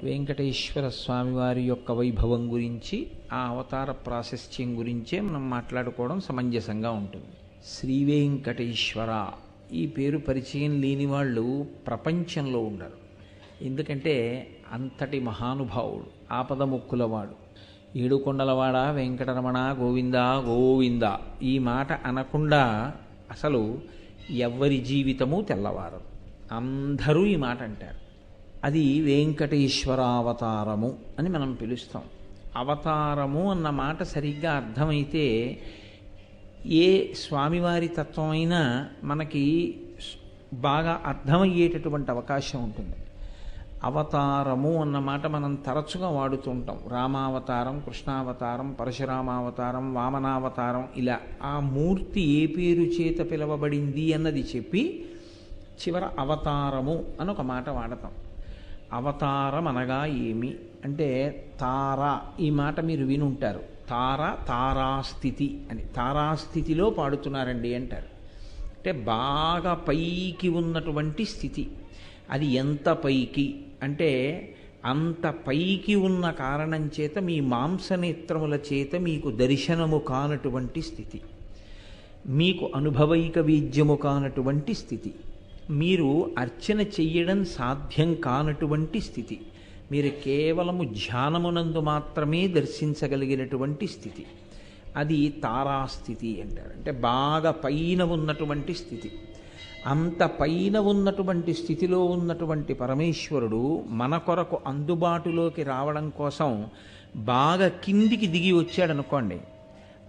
వెంకటేశ్వర స్వామివారి యొక్క వైభవం గురించి ఆ అవతార ప్రాశస్త్యం గురించే మనం మాట్లాడుకోవడం సమంజసంగా ఉంటుంది. శ్రీ వెంకటేశ్వర ఈ పేరు పరిచయం లేని వాళ్ళు ప్రపంచంలో ఉండరు. ఎందుకంటే అంతటి మహానుభావుడు, ఆపద ముక్కులవాడు, ఏడుకొండలవాడ వెంకటరమణ గోవింద గోవింద ఈ మాట అనకుండా అసలు ఎవ్వరి జీవితము తెల్లవారదు. అందరూ ఈ మాట అంటారు. అది వెంకటేశ్వరావతారము అని మనం పిలుస్తాం. అవతారము అన్న మాట సరిగ్గా అర్థమైతే ఏ స్వామివారి తత్వం అయినా మనకి బాగా అర్థమయ్యేటటువంటి అవకాశం ఉంటుంది. అవతారము అన్న మాట మనం తరచుగా వాడుతుంటాం. రామావతారం, కృష్ణావతారం, పరశురామావతారం, వామనావతారం, ఇలా ఆ మూర్తి ఏ పేరు చేత పిలవబడింది అన్నది చెప్పి చివర అవతారము అని ఒక మాట వాడతాం. అవతారం అనగా ఏమి అంటే తార, ఈ మాట మీరు వినుంటారు. తార, తారాస్థితి అని, తారాస్థితిలో పాడుతున్నారండి అంటారు. అంటే బాగా పైకి ఉన్నటువంటి స్థితి. అది ఎంత పైకి అంటే అంత పైకి ఉన్న కారణం చేత మీ మాంసనేత్రముల చేత మీకు దర్శనము కానటువంటి స్థితి, మీకు అనుభవైక వీజ్యము కానటువంటి స్థితి, మీరు అర్చన చెయ్యడం సాధ్యం కానటువంటి స్థితి, మీరు కేవలము ధ్యానమునందు మాత్రమే దర్శించగలిగినటువంటి స్థితి, అది తారాస్థితి అంటారు. అంటే బాగా పైన ఉన్నటువంటి స్థితి. అంత పైన ఉన్నటువంటి స్థితిలో ఉన్నటువంటి పరమేశ్వరుడు మన కొరకు అందుబాటులోకి రావడం కోసం బాగా కిందికి దిగి వచ్చాడనుకోండి,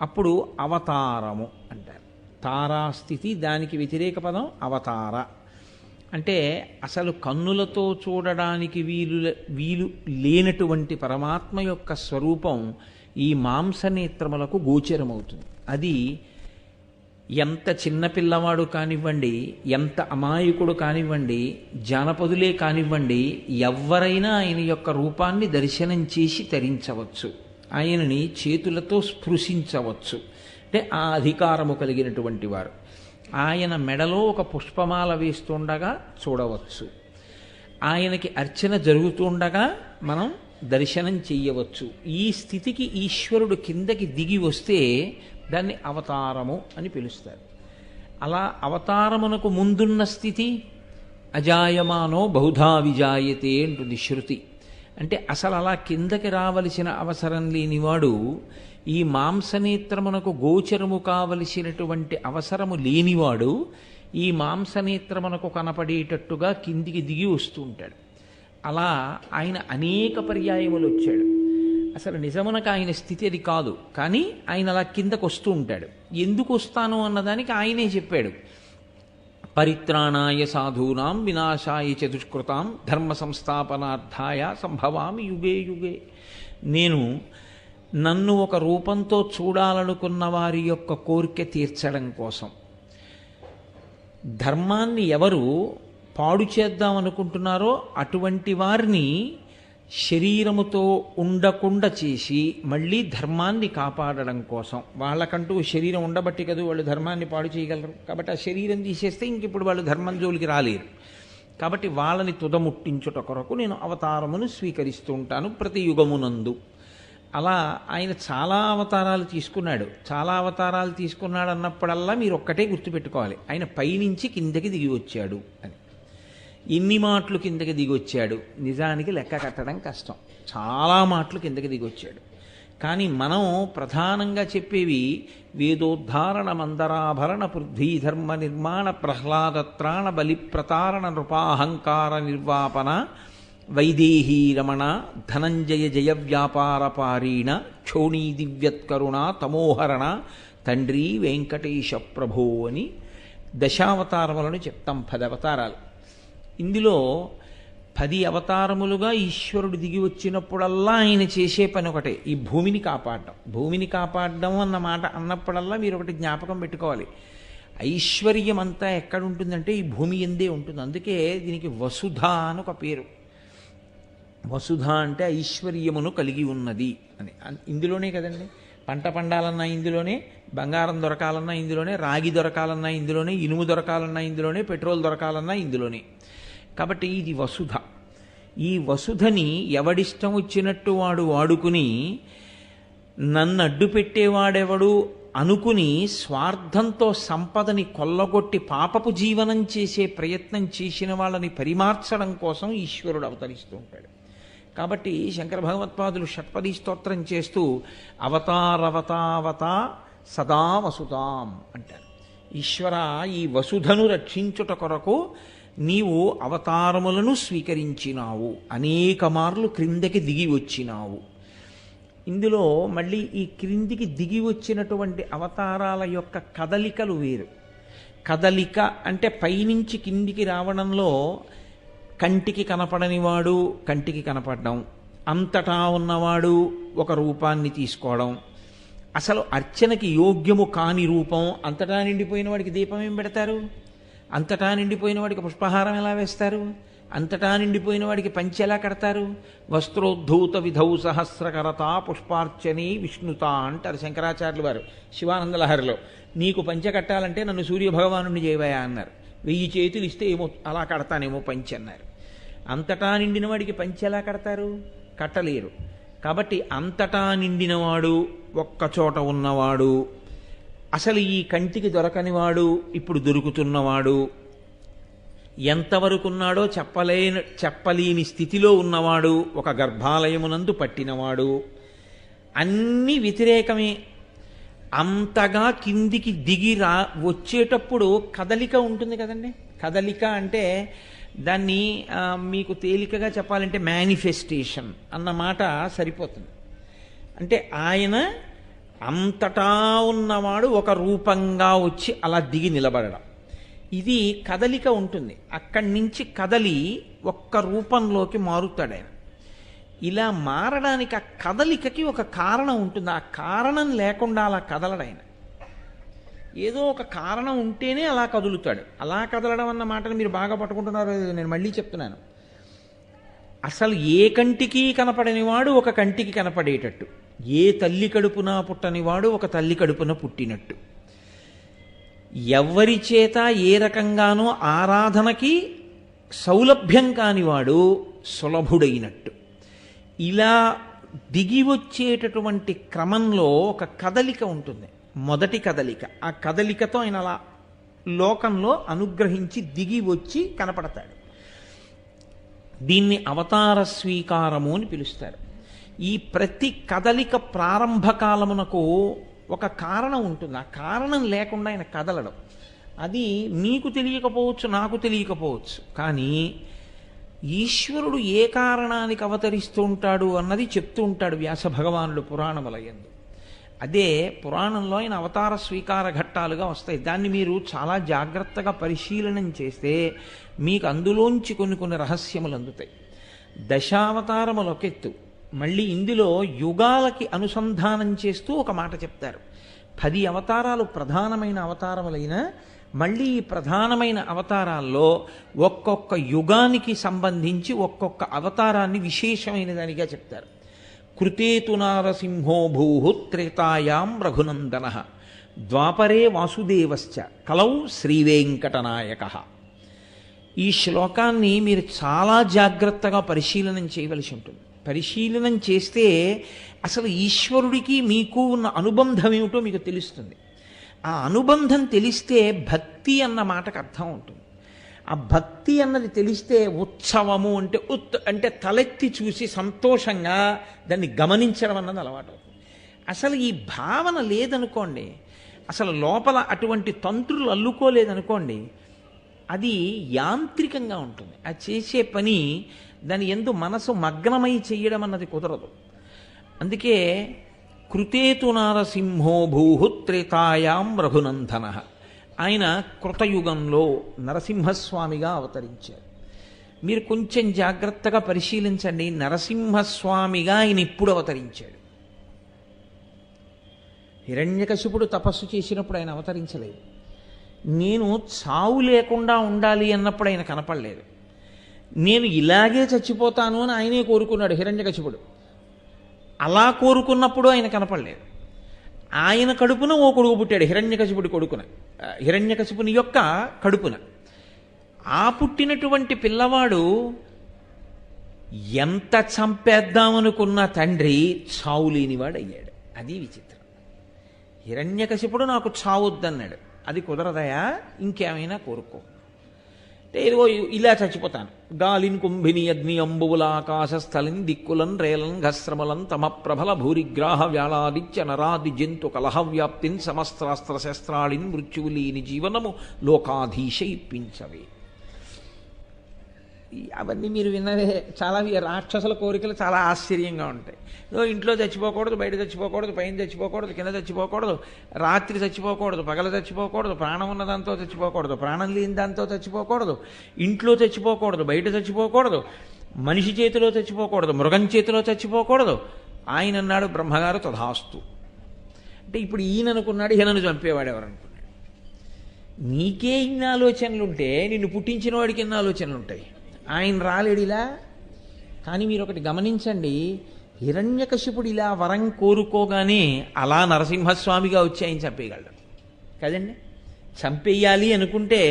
అప్పుడు అవతారము అంటారు. తారాస్థితి, దానికి వ్యతిరేక పదం అవతార. అంటే అసలు కన్నులతో చూడడానికి వీలు లేనటువంటి పరమాత్మ యొక్క స్వరూపం ఈ మాంసనేత్రములకు గోచరమవుతుంది. అది ఎంత చిన్నపిల్లవాడు కానివ్వండి, ఎంత అమాయకుడు కానివ్వండి, జానపదులే కానివ్వండి, ఎవరైనా ఆయన యొక్క రూపాన్ని దర్శనం చేసి తరించవచ్చు, ఆయనని చేతులతో స్పృశించవచ్చు. అంటే ఆ అధికారము కలిగినటువంటి వారు ఆయన మెడలో ఒక పుష్పమాల వేస్తుండగా చూడవచ్చు, ఆయనకి అర్చన జరుగుతుండగా మనం దర్శనం చెయ్యవచ్చు. ఈ స్థితికి ఈశ్వరుడు కిందకి దిగి వస్తే దాన్ని అవతారము అని పిలుస్తారు. అలా అవతారమునకు ముందున్న స్థితి అజాయమానో బహుధా విజాయతే అంటుంది శృతి. అంటే అసలు అలా కిందకి రావలసిన అవసరం లేనివాడు, ఈ మాంసనేత్రమునకు గోచరము కావలసినటువంటి అవసరము లేనివాడు ఈ మాంసనేత్రమునకు కనపడేటట్టుగా కిందికి దిగి వస్తూ ఉంటాడు. అలా ఆయన అనేక పర్యాయములు వచ్చాడు. అసలు నిజమునకు ఆయన స్థితి అది కాదు, కానీ ఆయన అలా కిందకు వస్తూ ఉంటాడు. ఎందుకు వస్తాను అన్నదానికి ఆయనే చెప్పాడు. పరిత్రాణాయ సాధూనాం వినాశాయ చతుష్కృతాం ధర్మ సంస్థాపనార్థాయ సంభవామి యుగే యుగే. నేను నన్ను ఒక రూపంతో చూడాలనుకున్న వారి యొక్క కోరిక తీర్చడం కోసం, ధర్మాన్ని ఎవరు పాడు చేద్దామనుకుంటున్నారో అటువంటి వారిని శరీరముతో ఉండకుండా చేసి మళ్ళీ ధర్మాన్ని కాపాడడం కోసం, వాళ్ళకంటూ శరీరం ఉండబట్టి కదా వాళ్ళు ధర్మాన్ని పాడు చేయగలరు. కాబట్టి ఆ శరీరం తీసేస్తే ఇంక ఇప్పుడు వాళ్ళు ధర్మం జోలికి రాలేరు. కాబట్టి వాళ్ళని తుదముట్టించుట కొరకు నేను అవతారమును స్వీకరిస్తూ ఉంటాను ప్రతి యుగమునందు. అలా ఆయన చాలా అవతారాలు తీసుకున్నాడు. చాలా అవతారాలు తీసుకున్నాడు అన్నప్పుడల్లా మీరు ఒక్కటే గుర్తుపెట్టుకోవాలి, ఆయన పైనుంచి కిందకి దిగి వచ్చాడు అని. ఇన్ని మాటలు కిందకి దిగి వచ్చాడు, నిజానికి లెక్క కట్టడం కష్టం. చాలా మాటలు కిందకి దిగి వచ్చాడు. కానీ మనం ప్రధానంగా చెప్పేవి వేదోద్ధారణ మందరాభరణ పృథ్వీధర్మ నిర్మాణ ప్రహ్లాదత్రాణ బలిప్రతారణ నృపాహంకార నిర్వాపన వైదేహీ రమణ ధనంజయ జయ వ్యాపార పారీణ క్షోణీ దివ్యత్కరుణ తమోహరణ తండ్రి వెంకటేశ ప్రభో అని దశావతారములను చెప్తాం. 10 అవతారాలు. ఇందులో 10 అవతారములుగా ఈశ్వరుడు దిగి వచ్చినప్పుడల్లా ఆయన చేసే పని ఒకటే, ఈ భూమిని కాపాడడం. భూమిని కాపాడడం అన్న మాట అన్నప్పుడల్లా మీరు ఒకటి జ్ఞాపకం పెట్టుకోవాలి, ఐశ్వర్యం అంతా ఎక్కడుంటుందంటే ఈ భూమి ఎందే ఉంటుంది. అందుకే దీనికి వసుధ అని ఒక పేరు. వసుధ అంటే ఐశ్వర్యమును కలిగి ఉన్నది అని. ఇందులోనే కదండి పంట పండాలన్నా ఇందులోనే, బంగారం దొరకాలన్నా ఇందులోనే, రాగి దొరకాలన్నా ఇందులోనే, ఇనుము దొరకాలన్నా ఇందులోనే, పెట్రోల్ దొరకాలన్నా ఇందులోనే. కాబట్టి ఇది వసుధ. ఈ వసుధని ఎవడిష్టం వచ్చినట్టు వాడు వాడుకుని నన్ను అడ్డు పెట్టేవాడెవడు అనుకుని స్వార్థంతో సంపదని కొల్లగొట్టి పాపపు జీవనం చేసే ప్రయత్నం చేసిన వాళ్ళని పరిమార్చడం కోసం ఈశ్వరుడు అవతరిస్తూ ఉంటాడు. కాబట్టి శంకర భగవత్పాదులు షట్పదీ స్తోత్రం చేస్తూ అవతారవతావత సదా వసుతాం అంటారు. ఈశ్వర, ఈ వసుధను రక్షించుట కొరకు నీవు అవతారములను స్వీకరించినావు, అనేక మార్లు క్రిందకి దిగి వచ్చినావు. ఇందులో మళ్ళీ ఈ క్రిందికి దిగి వచ్చినటువంటి అవతారాల యొక్క కదలికలు వేరు. కదలిక అంటే పైనుంచి కిందికి రావడంలో కంటికి కనపడనివాడు కంటికి కనపడడం, అంతటా ఉన్నవాడు ఒక రూపాన్ని తీసుకోవడం, అసలు అర్చనకి యోగ్యము కాని రూపం. అంతటా నిండిపోయిన వాడికి దీపం ఏం పెడతారు? అంతటా నిండిపోయిన వాడికి పుష్పహారం ఎలా వేస్తారు? అంతటా నిండిపోయిన వాడికి పంచె ఎలా కడతారు? వస్త్రోద్ధూత విధౌ సహస్రకరత పుష్పార్చని విష్ణుత అంటారు శంకరాచార్యులు వారు శివానందలహరిలో. నీకు పంచె కట్టాలంటే నన్ను సూర్యభగవానుడిని చేయవయా అన్నారు. 1000 చేతులు ఇస్తే ఏమో అలా కడతానేమో పంచె అన్నారు. అంతటా నిండిన వాడికి పంచె ఎలా కడతారు? కట్టలేరు. కాబట్టి అంతటా నిండినవాడు, ఒక్కచోట ఉన్నవాడు, అసలు ఈ కంటికి దొరకనివాడు ఇప్పుడు దొరుకుతున్నవాడు, ఎంతవరకున్నాడో చెప్పలేని స్థితిలో ఉన్నవాడు, ఒక గర్భాలయమునందు పట్టినవాడు, అన్నీ వ్యతిరేకమే. అంతగా కిందికి దిగి వచ్చేటప్పుడు కదలిక ఉంటుంది కదండి. కదలిక అంటే దాన్ని మీకు తేలికగా చెప్పాలంటే మేనిఫెస్టేషన్ అన్న మాట సరిపోతుంది. అంటే ఆయన అంతటా ఉన్నవాడు ఒక రూపంగా వచ్చి అలా దిగి నిలబడడం, ఇది కదలిక ఉంటుంది. అక్కడి నుంచి కదలి ఒక్క రూపంలోకి మారుతాడు ఆయన. ఇలా మారడానికి ఆ కదలికకి ఒక కారణం ఉంటుంది. ఆ కారణం లేకుండా అలా కదలడు ఆయన. ఏదో ఒక కారణం ఉంటేనే అలా కదులుతాడు. అలా కదలడం అన్న మాటను మీరు బాగా పట్టుకుంటున్నారు. నేను మళ్ళీ చెప్తున్నాను. అసలు ఏ కంటికి కనపడనివాడు ఒక కంటికి కనపడేటట్టు, ఏ తల్లి కడుపున పుట్టనివాడు ఒక తల్లి కడుపున పుట్టినట్టు, ఎవరి చేత ఏ రకంగానూ ఆరాధనకి సౌలభ్యం కానివాడు సులభుడైనట్టు, ఇలా దిగి వచ్చేటటువంటి క్రమంలో ఒక కదలిక ఉంటుంది. మొదటి కదలిక, ఆ కదలికతో ఆయన అలా లోకంలో అనుగ్రహించి దిగి వచ్చి కనపడతాడు. దీన్ని అవతార స్వీకారము అని పిలుస్తారు. ఈ ప్రతి కదలిక ప్రారంభ కాలమునకు ఒక కారణం ఉంటుంది. ఆ కారణం లేకుండా ఆయన కదలడం, అది నీకు తెలియకపోవచ్చు, నాకు తెలియకపోవచ్చు. కానీ ఈశ్వరుడు ఏ కారణానికి అవతరిస్తూ ఉంటాడు అన్నది చెప్తూ ఉంటాడు వ్యాస భగవానుడు పురాణములయందు. అదే పురాణంలో ఆయన అవతార స్వీకార ఘట్టాలుగా వస్తాయి. దాన్ని మీరు చాలా జాగ్రత్తగా పరిశీలనం చేస్తే మీకు అందులోంచి కొన్ని రహస్యములు అందుతాయి. దశావతారములొకెత్తు, మళ్ళీ ఇందులో యుగాలకి అనుసంధానం చేస్తూ ఒక మాట చెప్తారు. 10 అవతారాలు ప్రధానమైన అవతారములైన మళ్ళీ ఈ ప్రధానమైన అవతారాల్లో ఒక్కొక్క యుగానికి సంబంధించి ఒక్కొక్క అవతారాన్ని విశేషమైన దానిగా చెప్తారు. కృతేతు నారసింహో భూః త్రేతాయాం రఘునందన ద్వాపరే వాసుదేవశ్చ కలౌ శ్రీవేంకటనాయకః. ఈ శ్లోకాన్ని మీరు చాలా జాగ్రత్తగా పరిశీలనం చేయవలసి ఉంటుంది. పరిశీలనం చేస్తే అసలు ఈశ్వరుడికి మీకు ఉన్న అనుబంధం ఏమిటో మీకు తెలుస్తుంది. ఆ అనుబంధం తెలిస్తే భక్తి అన్న మాటకు అర్థం ఉంటుంది. ఆ భక్తి అన్నది తెలిస్తే ఉత్సవము అంటే అంటే తలెత్తి చూసి సంతోషంగా దాన్ని గమనించడం అన్నది అలవాటు అవుతుంది. అసలు ఈ భావన లేదనుకోండి, అసలు లోపల అటువంటి తంత్రులు అల్లుకోలేదనుకోండి, అది యాంత్రికంగా ఉంటుంది. అది చేసే పని దాని యందు మనసు మగ్నమై చెయ్యడం అన్నది కుదరదు. అందుకే కృతేతు నారసింహో భూః త్రేతాయాం రఘునందన, ఆయన కృతయుగంలో నరసింహస్వామిగా అవతరించారు. మీరు కొంచెం జాగ్రత్తగా పరిశీలించండి, నరసింహస్వామిగా ఆయన ఇప్పుడు అవతరించాడు. హిరణ్యకశిపుడు తపస్సు చేసినప్పుడు ఆయన అవతరించలేదు. నేను చావు లేకుండా ఉండాలి అన్నప్పుడు ఆయన కనపడలేదు. నేను ఇలాగే చచ్చిపోతాను అని ఆయనే కోరుకున్నాడు హిరణ్యకశిపుడు. అలా కోరుకున్నప్పుడు ఆయన కనపడలేదు. ఆయన కడుపున ఓ కొడుకు పుట్టాడు, హిరణ్యకశిపుడి కొడుకున, హిరణ్యకశిపుని యొక్క కడుపున. ఆ పుట్టినటువంటి పిల్లవాడు ఎంత చంపేద్దామనుకున్న తండ్రి చావు లేనివాడు అయ్యాడు. అది విచిత్రం. హిరణ్యకశిపుడు నాకు చావొద్దన్నాడు. అది కుదరదయా, ఇంకేమైనా కోరుకో అంటే ఏదో ఇలా చచ్చిపోతాను. గాలిన్ కుంభిని అగ్ని అంబువుల ఆకాశ స్థలిన్ దిక్కులన్ రేలన్ ఘస్రమలన్ తమ ప్రభల భూరిగ్రాహ వ్యాళాదిత్య నరాది జంతు కలహవ్యాప్తిన్ సమస్త్రాస్త్ర శస్త్రాళిన్ మృత్యువులీని జీవనము లోకాధీశ ఇప్పించవే. అవన్నీ మీరు విన్నవే. చాలా రాక్షసుల కోరికలు చాలా ఆశ్చర్యంగా ఉంటాయి. ఇంట్లో చచ్చిపోకూడదు, బయట చచ్చిపోకూడదు, పైన చచ్చిపోకూడదు, కింద చచ్చిపోకూడదు, రాత్రి చచ్చిపోకూడదు, పగల చచ్చిపోకూడదు, ప్రాణం ఉన్న దాంతో చచ్చిపోకూడదు, ప్రాణం లేని దాంతో చచ్చిపోకూడదు, ఇంట్లో చచ్చిపోకూడదు, బయట చచ్చిపోకూడదు, మనిషి చేతిలో చచ్చిపోకూడదు, మృగం చేతిలో చచ్చిపోకూడదు. ఆయన అన్నాడు బ్రహ్మగారు తథాస్తు. అంటే ఇప్పుడు ఈయన అనుకున్నాడు ఈయనను చంపేవాడు ఎవరనుకున్నాడు. నీకే ఇన్ని ఆలోచనలుంటే నిన్ను పుట్టించిన వాడికి ఎన్ని ఆలోచనలుంటాయి. ఆయన రాలేడు ఇలా. కానీ మీరు ఒకటి గమనించండి, హిరణ్యకశిపుడు ఇలా వరం కోరుకోగానే అలా నరసింహస్వామిగా వచ్చి ఆయన చంపేయగలడు కదండి. చంపేయాలి అనుకుంటే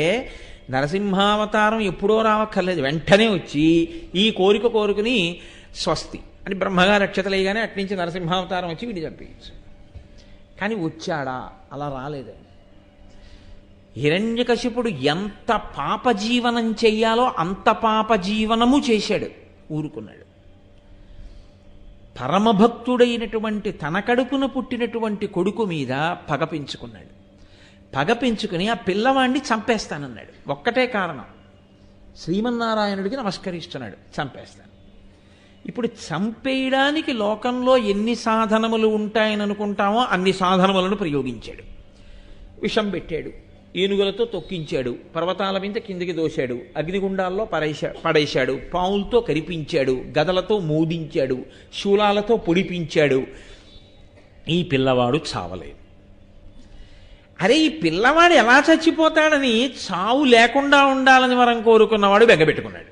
నరసింహావతారం ఎప్పుడో రావక్కర్లేదు, వెంటనే వచ్చి ఈ కోరిక కోరుకుని స్వస్తి అని బ్రహ్మగారు అక్షతలేయగానే అట్నుంచి నరసింహావతారం వచ్చి వీడి చంపేయచ్చు. కానీ వచ్చాడా? అలా రాలేదు. హిరణ్యకశిపుడు ఎంత పాపజీవనం చెయ్యాలో అంత పాపజీవనము చేశాడు, ఊరుకున్నాడు. పరమభక్తుడైనటువంటి తన కడుపున పుట్టినటువంటి కొడుకు మీద పగ పెంచుకున్నాడు. పగ పెంచుకుని ఆ పిల్లవాడిని చంపేస్తానన్నాడు. ఒక్కటే కారణం, శ్రీమన్నారాయణుడికి నమస్కరిస్తున్నాడు, చంపేస్తాను. ఇప్పుడు చంపేయడానికి లోకంలో ఎన్ని సాధనములు ఉంటాయని అనుకుంటామో అన్ని సాధనములను ప్రయోగించాడు. విషం పెట్టాడు, ఏనుగులతో తొక్కించాడు, పర్వతాల మీద కిందికి దోశాడు, అగ్నిగుండాల్లో పడేశాడు, పావులతో కరిపించాడు, గదలతో మోదించాడు, శూలాలతో పొడిపించాడు. ఈ పిల్లవాడు చావలేదు. అరే, ఈ పిల్లవాడు ఎలా చచ్చిపోతాడని చావు లేకుండా ఉండాలని వరం కోరుకున్నవాడు బెంగపెట్టుకున్నాడు.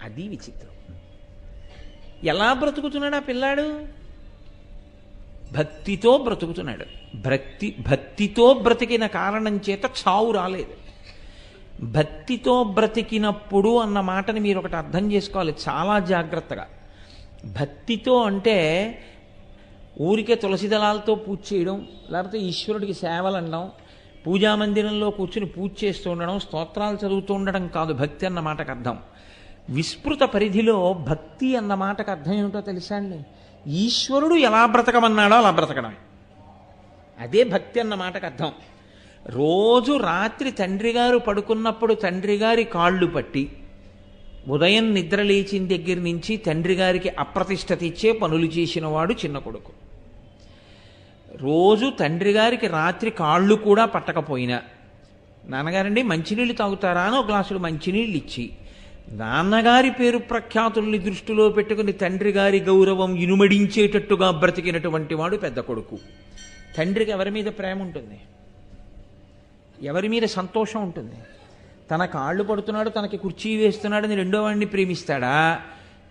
అది విచిత్రం. ఎలా బ్రతుకుతున్నాడు ఆ పిల్లాడు? భక్తితో బ్రతుకుతున్నాడు. భక్తితో బ్రతికిన కారణం చేత చావు రాలేదు. భక్తితో బ్రతికినప్పుడు అన్న మాటని మీరు ఒకటి అర్థం చేసుకోవాలి చాలా జాగ్రత్తగా. భక్తితో అంటే ఊరికే తులసి దళాలతో పూజ చేయడం, లేకపోతే ఈశ్వరుడికి సేవలు అనడం, పూజామందిరంలో కూర్చుని పూజ చేస్తూ ఉండడం, స్తోత్రాలు చదువుతూ ఉండడం కాదు భక్తి అన్న మాటకు అర్థం. విస్తృత పరిధిలో భక్తి అన్న మాటకు అర్థం ఏమిటో తెలుసా అండి? ఈశ్వరుడు ఎలా బ్రతకమన్నాడో అలా బ్రతకడమే. అదే భక్తి అన్న మాటకు అర్థం. రోజు రాత్రి తండ్రి గారు పడుకున్నప్పుడు తండ్రి గారి కాళ్ళు పట్టి ఉదయం నిద్ర లేచిన దగ్గర నుంచి తండ్రి గారికి అప్రతిష్ట తెచ్చే పనులు చేసిన వాడు చిన్న కొడుకు. రోజు తండ్రి గారికి రాత్రి కాళ్ళు కూడా పట్టకపోయినా, నాన్నగారండి మంచినీళ్ళు తాగుతారా అని ఒక గ్లాసులు మంచినీళ్ళు ఇచ్చి నాన్నగారి పేరు ప్రఖ్యాతుల్ని దృష్టిలో పెట్టుకుని తండ్రి గారి గౌరవం ఇనుమడించేటట్టుగా బ్రతికినటువంటి వాడు పెద్ద కొడుకు. తండ్రికి ఎవరి మీద ప్రేమ ఉంటుంది? ఎవరి మీద సంతోషం ఉంటుంది? తన కాళ్ళు పడుతున్నాడు, తనకి కుర్చీ వేస్తున్నాడని రెండో వాడిని ప్రేమిస్తాడా?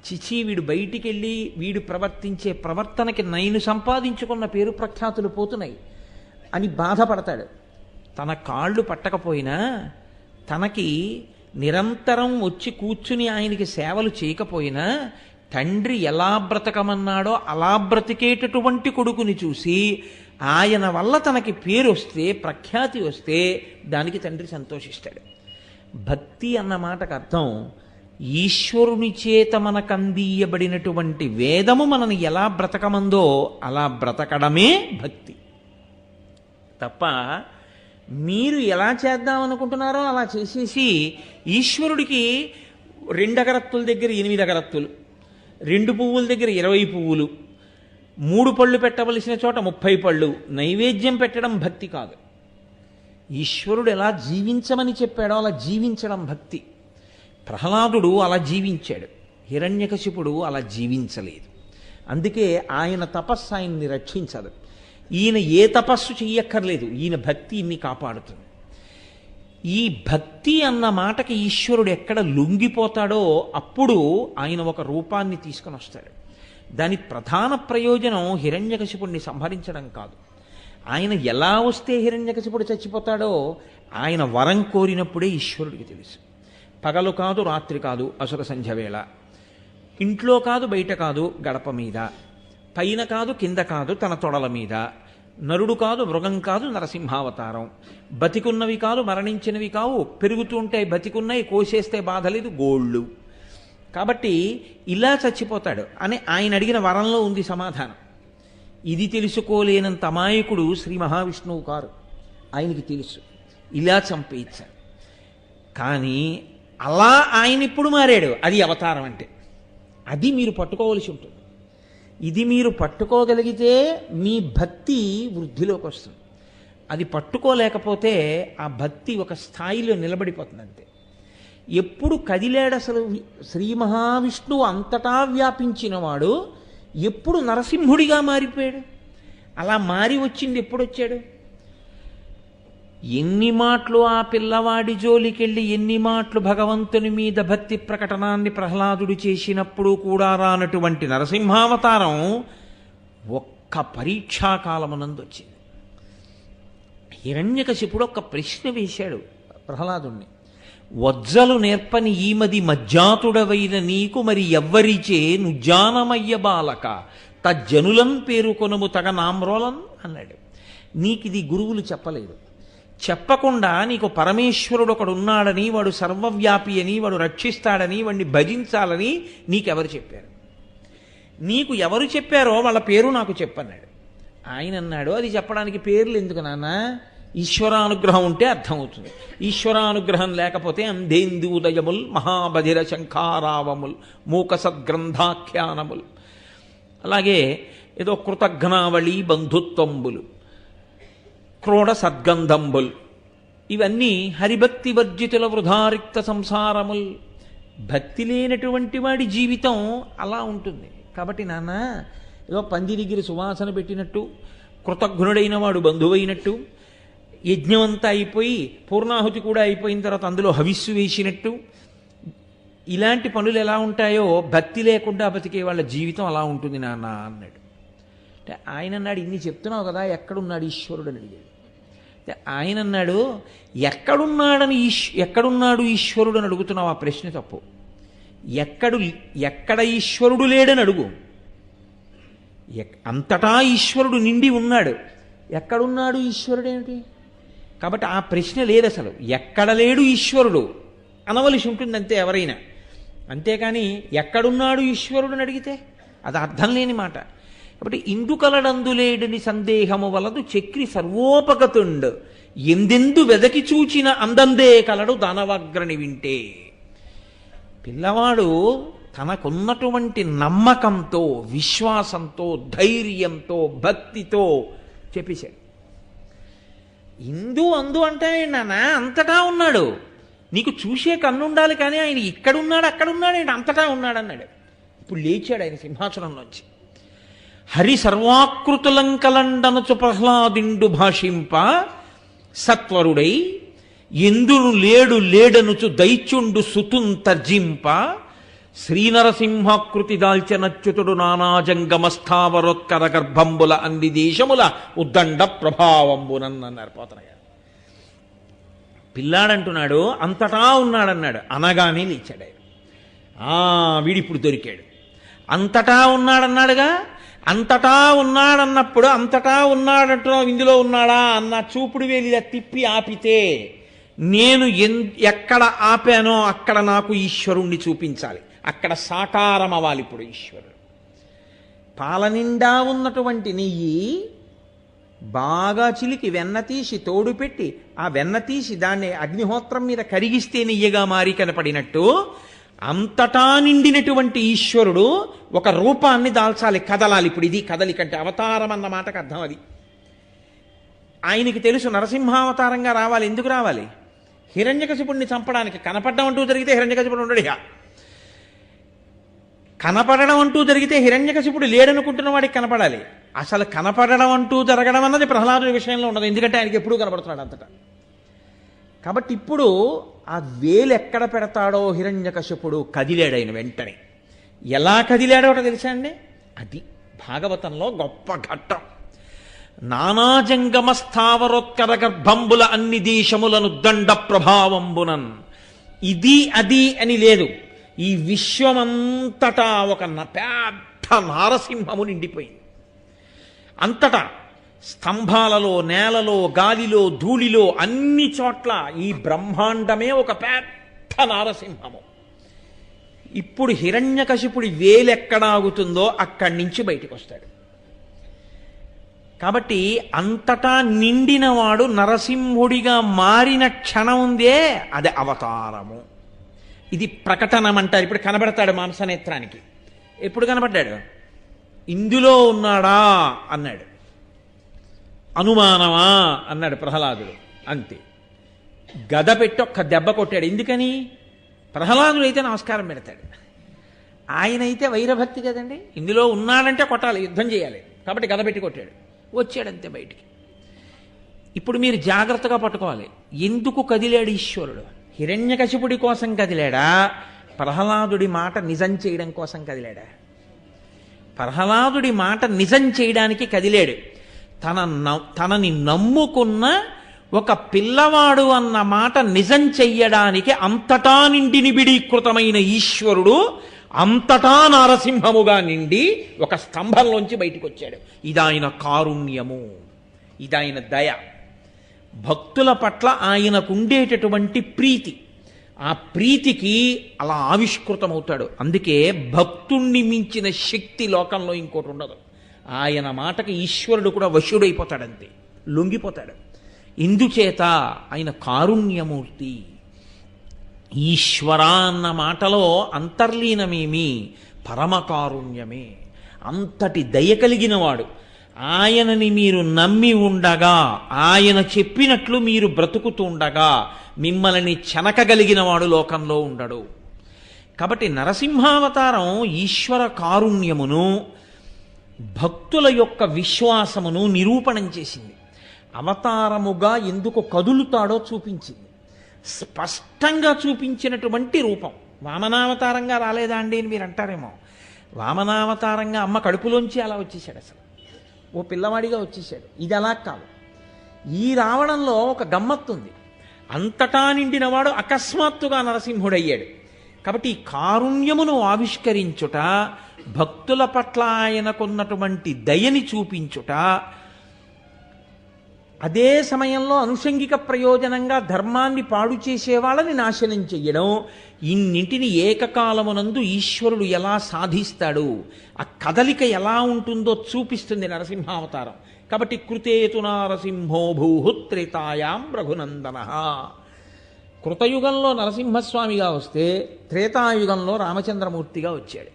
చిచి, వీడు బయటికి వెళ్ళి వీడు ప్రవర్తించే ప్రవర్తనకి నేను సంపాదించుకున్న పేరు ప్రఖ్యాతులు పోతున్నాయి అని బాధపడతాడు. తన కాళ్ళు పట్టకపోయినా తనకి నిరంతరం వచ్చి కూర్చుని ఆయనకి సేవలు చేయకపోయినా తండ్రి ఎలా బ్రతకమన్నాడో అలా బ్రతికేటటువంటి కొడుకుని చూసి ఆయన వల్ల తనకి పేరు వస్తే, ప్రఖ్యాతి వస్తే దానికి తండ్రి సంతోషిస్తాడు. భక్తి అన్న మాటకు అర్థం ఈశ్వరుని చేత మనకు అందియబడినటువంటి వేదము మనని ఎలా బ్రతకమందో అలా బ్రతకడమే భక్తి. తప్ప మీరు ఎలా చేద్దామనుకుంటున్నారో అలా చేసేసి ఈశ్వరుడికి 2 అగరత్తుల దగ్గర 8 అగరత్తులు, 2 పువ్వుల దగ్గర 20 పువ్వులు, 3 పళ్ళు పెట్టవలసిన చోట 30 పళ్ళు నైవేద్యం పెట్టడం భక్తి కాదు. ఈశ్వరుడు ఎలా జీవించమని చెప్పాడో అలా జీవించడం భక్తి. ప్రహ్లాదుడు అలా జీవించాడు, హిరణ్యకశిపుడు అలా జీవించలేదు. అందుకే ఆయన తపస్సు ఆయన్ని రక్షించదు. ఈయన ఏ తపస్సు చెయ్యక్కర్లేదు, ఈయన భక్తి ఇన్ని కాపాడుతుంది. ఈ భక్తి అన్న మాటకి ఈశ్వరుడు ఎక్కడ లొంగిపోతాడో అప్పుడు ఆయన ఒక రూపాన్ని తీసుకొని వస్తాడు. దాని ప్రధాన ప్రయోజనం హిరణ్యకశిపుడిని సంహరించడం కాదు. ఆయన ఎలా వస్తే హిరణ్యకశిపుడు చచ్చిపోతాడో ఆయన వరం కోరినప్పుడే ఈశ్వరుడికి తెలుసు. పగలు కాదు, రాత్రి కాదు, అసుర సంధ్య వేళ ఇంట్లో కాదు బయట కాదు గడప మీద, పైన కాదు కింద కాదు తన తొడల మీద, నరుడు కాదు మృగం కాదు నరసింహావతారం, బతికున్నవి కాదు మరణించినవి కావు, పెరుగుతూ ఉంటాయి బతికున్నాయి, కోసేస్తే బాధ లేదు గోళ్ళు. కాబట్టి ఇలా చచ్చిపోతాడు అని ఆయన అడిగిన వరంలో ఉంది సమాధానం. ఇది తెలుసుకోలేనంత అమాయకుడు శ్రీ మహావిష్ణువు కారు, ఆయనకి తెలుసు ఇలా చంపేయించాడు. కానీ అలా ఆయన ఇప్పుడు మారాడు, అది అవతారం అంటే. అది మీరు పట్టుకోవలసి ఉంటుంది. ఇది మీరు పట్టుకోగలిగితే మీ భక్తి వృద్ధిలోకి వస్తుంది. అది పట్టుకోలేకపోతే ఆ భక్తి ఒక స్థాయిలో నిలబడిపోతుంది అంతే. ఎప్పుడు కదిలాడు అసలు శ్రీ మహావిష్ణువు అంతటా వ్యాపించినవాడు ఎప్పుడు నరసింహుడిగా మారిపోయాడు? అలా మారి వచ్చింది ఎప్పుడు వచ్చాడు? ఎన్ని మాటలు ఆ పిల్లవాడి జోలికెళ్ళి ఎన్ని మాటలు భగవంతుని మీద భక్తి ప్రకటనాన్ని ప్రహ్లాదుడు చేసినప్పుడు కూడా రానటువంటి నరసింహావతారం ఒక్క పరీక్షాకాలమునందు వచ్చింది. హిరణ్యకశిపుడు ఒక ప్రశ్న వేశాడు ప్రహ్లాదుణ్ణి. వజ్జలు నేర్పని ఈమది మజ్జాతుడవైన నీకు మరి ఎవ్వరిచే నుజ్జానమయ్య బాలక తజ్జనులం పేరుకొనుము తగ నామ్రోలన్ అన్నాడు. నీకిది గురువులు చెప్పలేదు. చెప్పకుండా నీకు పరమేశ్వరుడు ఒకడు ఉన్నాడని, వాడు సర్వవ్యాపి అని, వాడు రక్షిస్తాడని, వాడిని భజించాలని నీకెవరు చెప్పారు? నీకు ఎవరు చెప్పారో వాళ్ళ పేరు నాకు చెప్పన్నాడు. ఆయన అన్నాడు, అది చెప్పడానికి పేర్లు ఎందుకు నాన్న? ఈశ్వరానుగ్రహం ఉంటే అర్థమవుతుంది. ఈశ్వరానుగ్రహం లేకపోతే అంధేందూదయముల్ మహాబధిర శంఖారావముల్ మూక సద్గ్రంథాఖ్యానముల్, అలాగే ఏదో కృతఘ్నావళి బంధుత్వంబులు క్రోడ సద్గంధంబుల్, ఇవన్నీ హరిభక్తి వర్జితుల వృధారిక్త సంసారముల్. భక్తి లేనటువంటి వాడి జీవితం అలా ఉంటుంది. కాబట్టి నాన్న ఏదో పంది దగ్గర సువాసన పెట్టినట్టు, కృతజ్ఞుడైన వాడు బంధువైనట్టు, యజ్ఞమంతా అయిపోయి పూర్ణాహుతి కూడా అయిపోయిన తర్వాత అందులో హవిస్సు వేసినట్టు, ఇలాంటి పనులు ఎలా ఉంటాయో భక్తి లేకుండా బతికే వాళ్ళ జీవితం అలా ఉంటుంది నాన్న అన్నాడు. అంటే ఆయన అన్నాడు, ఇన్ని చెప్తున్నావు కదా, ఎక్కడున్నాడు ఈశ్వరుడు అని అడిగాడు. ఆయన అన్నాడు, ఎక్కడున్నాడు ఈశ్వరుడు అని అడుగుతున్నావు, ఆ ప్రశ్న తప్పు. ఎక్కడ ఈశ్వరుడు లేడని అడుగు. అంతటా ఈశ్వరుడు నిండి ఉన్నాడు. ఎక్కడున్నాడు ఈశ్వరుడు ఏమిటి? కాబట్టి ఆ ప్రశ్న లేదు అసలు. ఎక్కడ లేడు ఈశ్వరుడు అనవలసి ఉంటుంది అంతే ఎవరైనా. అంతేకాని ఎక్కడున్నాడు ఈశ్వరుడు అని అడిగితే అది అర్థం లేని మాట. కాబట్టి ఇందుకలడందులేడని సందేహము వలదు చక్రి సర్వోపగతుండు ఎందెందు వెదకి చూచిన అందందే కలడు దానవాగ్రని వింటే. పిల్లవాడు తనకున్నటువంటి నమ్మకంతో, విశ్వాసంతో, ధైర్యంతో, భక్తితో చెప్పేశాడు. అందు అంటే నాన్న అంతటా ఉన్నాడు. నీకు చూసే కన్నుండాలి, కానీ ఆయన ఇక్కడున్నాడు అక్కడున్నాడు ఆయన అంతటా ఉన్నాడు అన్నాడు. ఇప్పుడు లేచాడు ఆయన సింహాసనంలోంచి. హరి సర్వాకృతులంకలండనచు ప్రహ్లాదిండు భాషింప సత్వరుడై ఎందును లేడనుచు దైత్యుండు సుతున్ తర్జింప శ్రీనరసింహాకృతి దాల్చనచ్యుతుడు నానాజంగమస్థావరోత్కర గర్భంబుల అన్ని దేశముల ఉద్దండ ప్రభావంబునన్నారు పోతన గారు. పిల్లాడంటున్నాడు అంతటా ఉన్నాడన్నాడు, అనగానే లేచాడు ఆయన. వీడిప్పుడు దొరికాడు. అంతటా ఉన్నాడన్నాడుగా, అంతటా ఉన్నాడన్నప్పుడు అంతటా ఉన్నాడంటున్నావు, ఇందులో ఉన్నాడా అన్న చూపుడు వేలిలా తిప్పి ఆపితే నేను ఎక్కడ ఆపానో అక్కడ నాకు ఈశ్వరుణ్ణి చూపించాలి. అక్కడ సాకారం అవ్వాలి. ఇప్పుడు ఈశ్వరుడు పాలనిండా ఉన్నటువంటి నెయ్యి బాగా చిలికి వెన్న తీసి తోడు పెట్టి ఆ వెన్న తీసి దాన్ని అగ్నిహోత్రం మీద కరిగిస్తే నెయ్యగా మారి కనపడినట్టు అంతటా నిండినటువంటి ఈశ్వరుడు ఒక రూపాన్ని దాల్చాలి, కదలాలి. ఇప్పుడు ఇది కదలికంటే అవతారం అన్న మాటకు అర్థం అది. ఆయనకి తెలుసు నరసింహావతారంగా రావాలి. ఎందుకు రావాలి? హిరణ్యకశిపుడిని చంపడానికి. కనపడడం అంటూ జరిగితే హిరణ్యకశిపుడు ఉండడిగా. కనపడడం అంటూ జరిగితే హిరణ్యకశిపుడు లేడనుకుంటున్న వాడికి కనపడాలి. అసలు కనపడడం అంటూ జరగడం అన్నది ప్రహ్లాదుడి విషయంలో ఉండదు, ఎందుకంటే ఆయనకి ఎప్పుడూ కనపడుతున్నాడు అంతటా. కాబట్టి ఇప్పుడు ఆ వేలు ఎక్కడ పెడతాడో హిరణ్యకశిపుడు కదిలాడు. ఆయన వెంటనే ఎలా కదిలాడో తెలుసా అండి? అది భాగవతంలో గొప్ప ఘట్టం. నానాజంగమ స్థావరోత్కర గర్భంబుల అన్ని దేశములను దండ ప్రభావంబునన్. ఇది అది అని లేదు. ఈ విశ్వమంతటా ఒక పెద్ద నారసింహము నిండిపోయింది. అంతటా స్తంభాలలో, నేలలో, గాలిలో, ధూళిలో, అన్ని చోట్ల ఈ బ్రహ్మాండమే ఒక పెద్ద నారసింహము. ఇప్పుడు హిరణ్యకశిపుడి వేలెక్కడాగుతుందో అక్కడి నుంచి బయటకు వస్తాడు. కాబట్టి అంతటా నిండినవాడు నరసింహుడిగా మారిన క్షణం ఉందే, అది అవతారము. ఇది ప్రకటనం అంటారు. ఇప్పుడు కనబడతాడు మాంసనేత్రానికి. ఎప్పుడు కనబడ్డాడు? ఇందులో ఉన్నాడా అన్నాడు. అనుమానమా అన్నాడు ప్రహ్లాదుడు. అంతే. గద పెట్టి ఒక్క దెబ్బ కొట్టాడు. ఎందుకని? ప్రహ్లాదుడు అయితే నమస్కారం పెడతాడు, ఆయన అయితే వైరభక్తి కదండి. ఇందులో ఉన్నాడంటే కొట్టాలి, యుద్ధం చేయాలి. కాబట్టి గద పెట్టి కొట్టాడు, వచ్చాడంతే బయటికి. ఇప్పుడు మీరు జాగ్రత్తగా పట్టుకోవాలి. ఎందుకు కదిలాడు ఈశ్వరుడు? హిరణ్యకశిపుడి కోసం కదిలాడా? ప్రహ్లాదుడి మాట నిజం చేయడం కోసం కదిలాడా? ప్రహ్లాదుడి మాట నిజం చేయడానికి కదిలాడు. తనని నమ్ముకున్న ఒక పిల్లవాడు అన్న మాట నిజం చెయ్యడానికి అంతటా నిండి నిబిడీకృతమైన ఈశ్వరుడు అంతటా నారసింహముగా నిండి ఒక స్తంభంలోంచి బయటికి వచ్చాడు. ఇదాయన కారుణ్యము, ఇదాయన దయ. భక్తుల పట్ల ఆయనకుండేటటువంటి ప్రీతి. ఆ ప్రీతికి అలా ఆవిష్కృతమవుతాడు. అందుకే భక్తుణ్ణి మించిన శక్తి లోకంలో ఇంకోటి ఉండదు. ఆయన మాటకి ఈశ్వరుడు కూడా వశుడైపోతాడంతే, లొంగిపోతాడు. ఇందుచేత ఆయన కారుణ్యమూర్తి. ఈశ్వర అన్న మాటలో అంతర్లీనమేమి? పరమకారుణ్యమే. అంతటి దయ కలిగినవాడు. ఆయనని మీరు నమ్మి ఉండగా, ఆయన చెప్పినట్లు మీరు బ్రతుకుతుండగా మిమ్మల్ని చెనకగలిగిన వాడు లోకంలో ఉండడు. కాబట్టి నరసింహావతారం ఈశ్వర కారుణ్యమును, భక్తుల యొక్క విశ్వాసమును నిరూపణం చేసింది. అవతారముగా ఎందుకు కదులుతాడో చూపించింది. స్పష్టంగా చూపించినటువంటి రూపం. వామనావతారంగా రాలేదా అండి అని మీరు అంటారేమో. వామనావతారంగా అమ్మ కడుపులోంచి అలా వచ్చేసాడు, అసలు ఓ పిల్లవాడిగా వచ్చేసాడు. ఇది అలా కాదు. ఈ రావడంలో ఒక గమ్మత్తుంది. అంతటా నిండినవాడు అకస్మాత్తుగా నరసింహుడయ్యాడు. కాబట్టి ఈ కారుణ్యమును ఆవిష్కరించుట, భక్తుల పట్ల ఆయనకున్నటువంటి దయని చూపించుట, అదే సమయంలో అనుషంగిక ప్రయోజనంగా ధర్మాన్ని పాడు చేసే వాళ్ళని నాశనం చెయ్యడం, ఇన్నింటిని ఏకకాలమునందు ఈశ్వరుడు ఎలా సాధిస్తాడు, ఆ కదలిక ఎలా ఉంటుందో చూపిస్తుంది నరసింహావతారం. కాబట్టి కృతేతు నారసింహో భూహుత్రేతాయాం రఘునందన. కృతయుగంలో నరసింహస్వామిగా వస్తే త్రేతాయుగంలో రామచంద్రమూర్తిగా వచ్చాడు.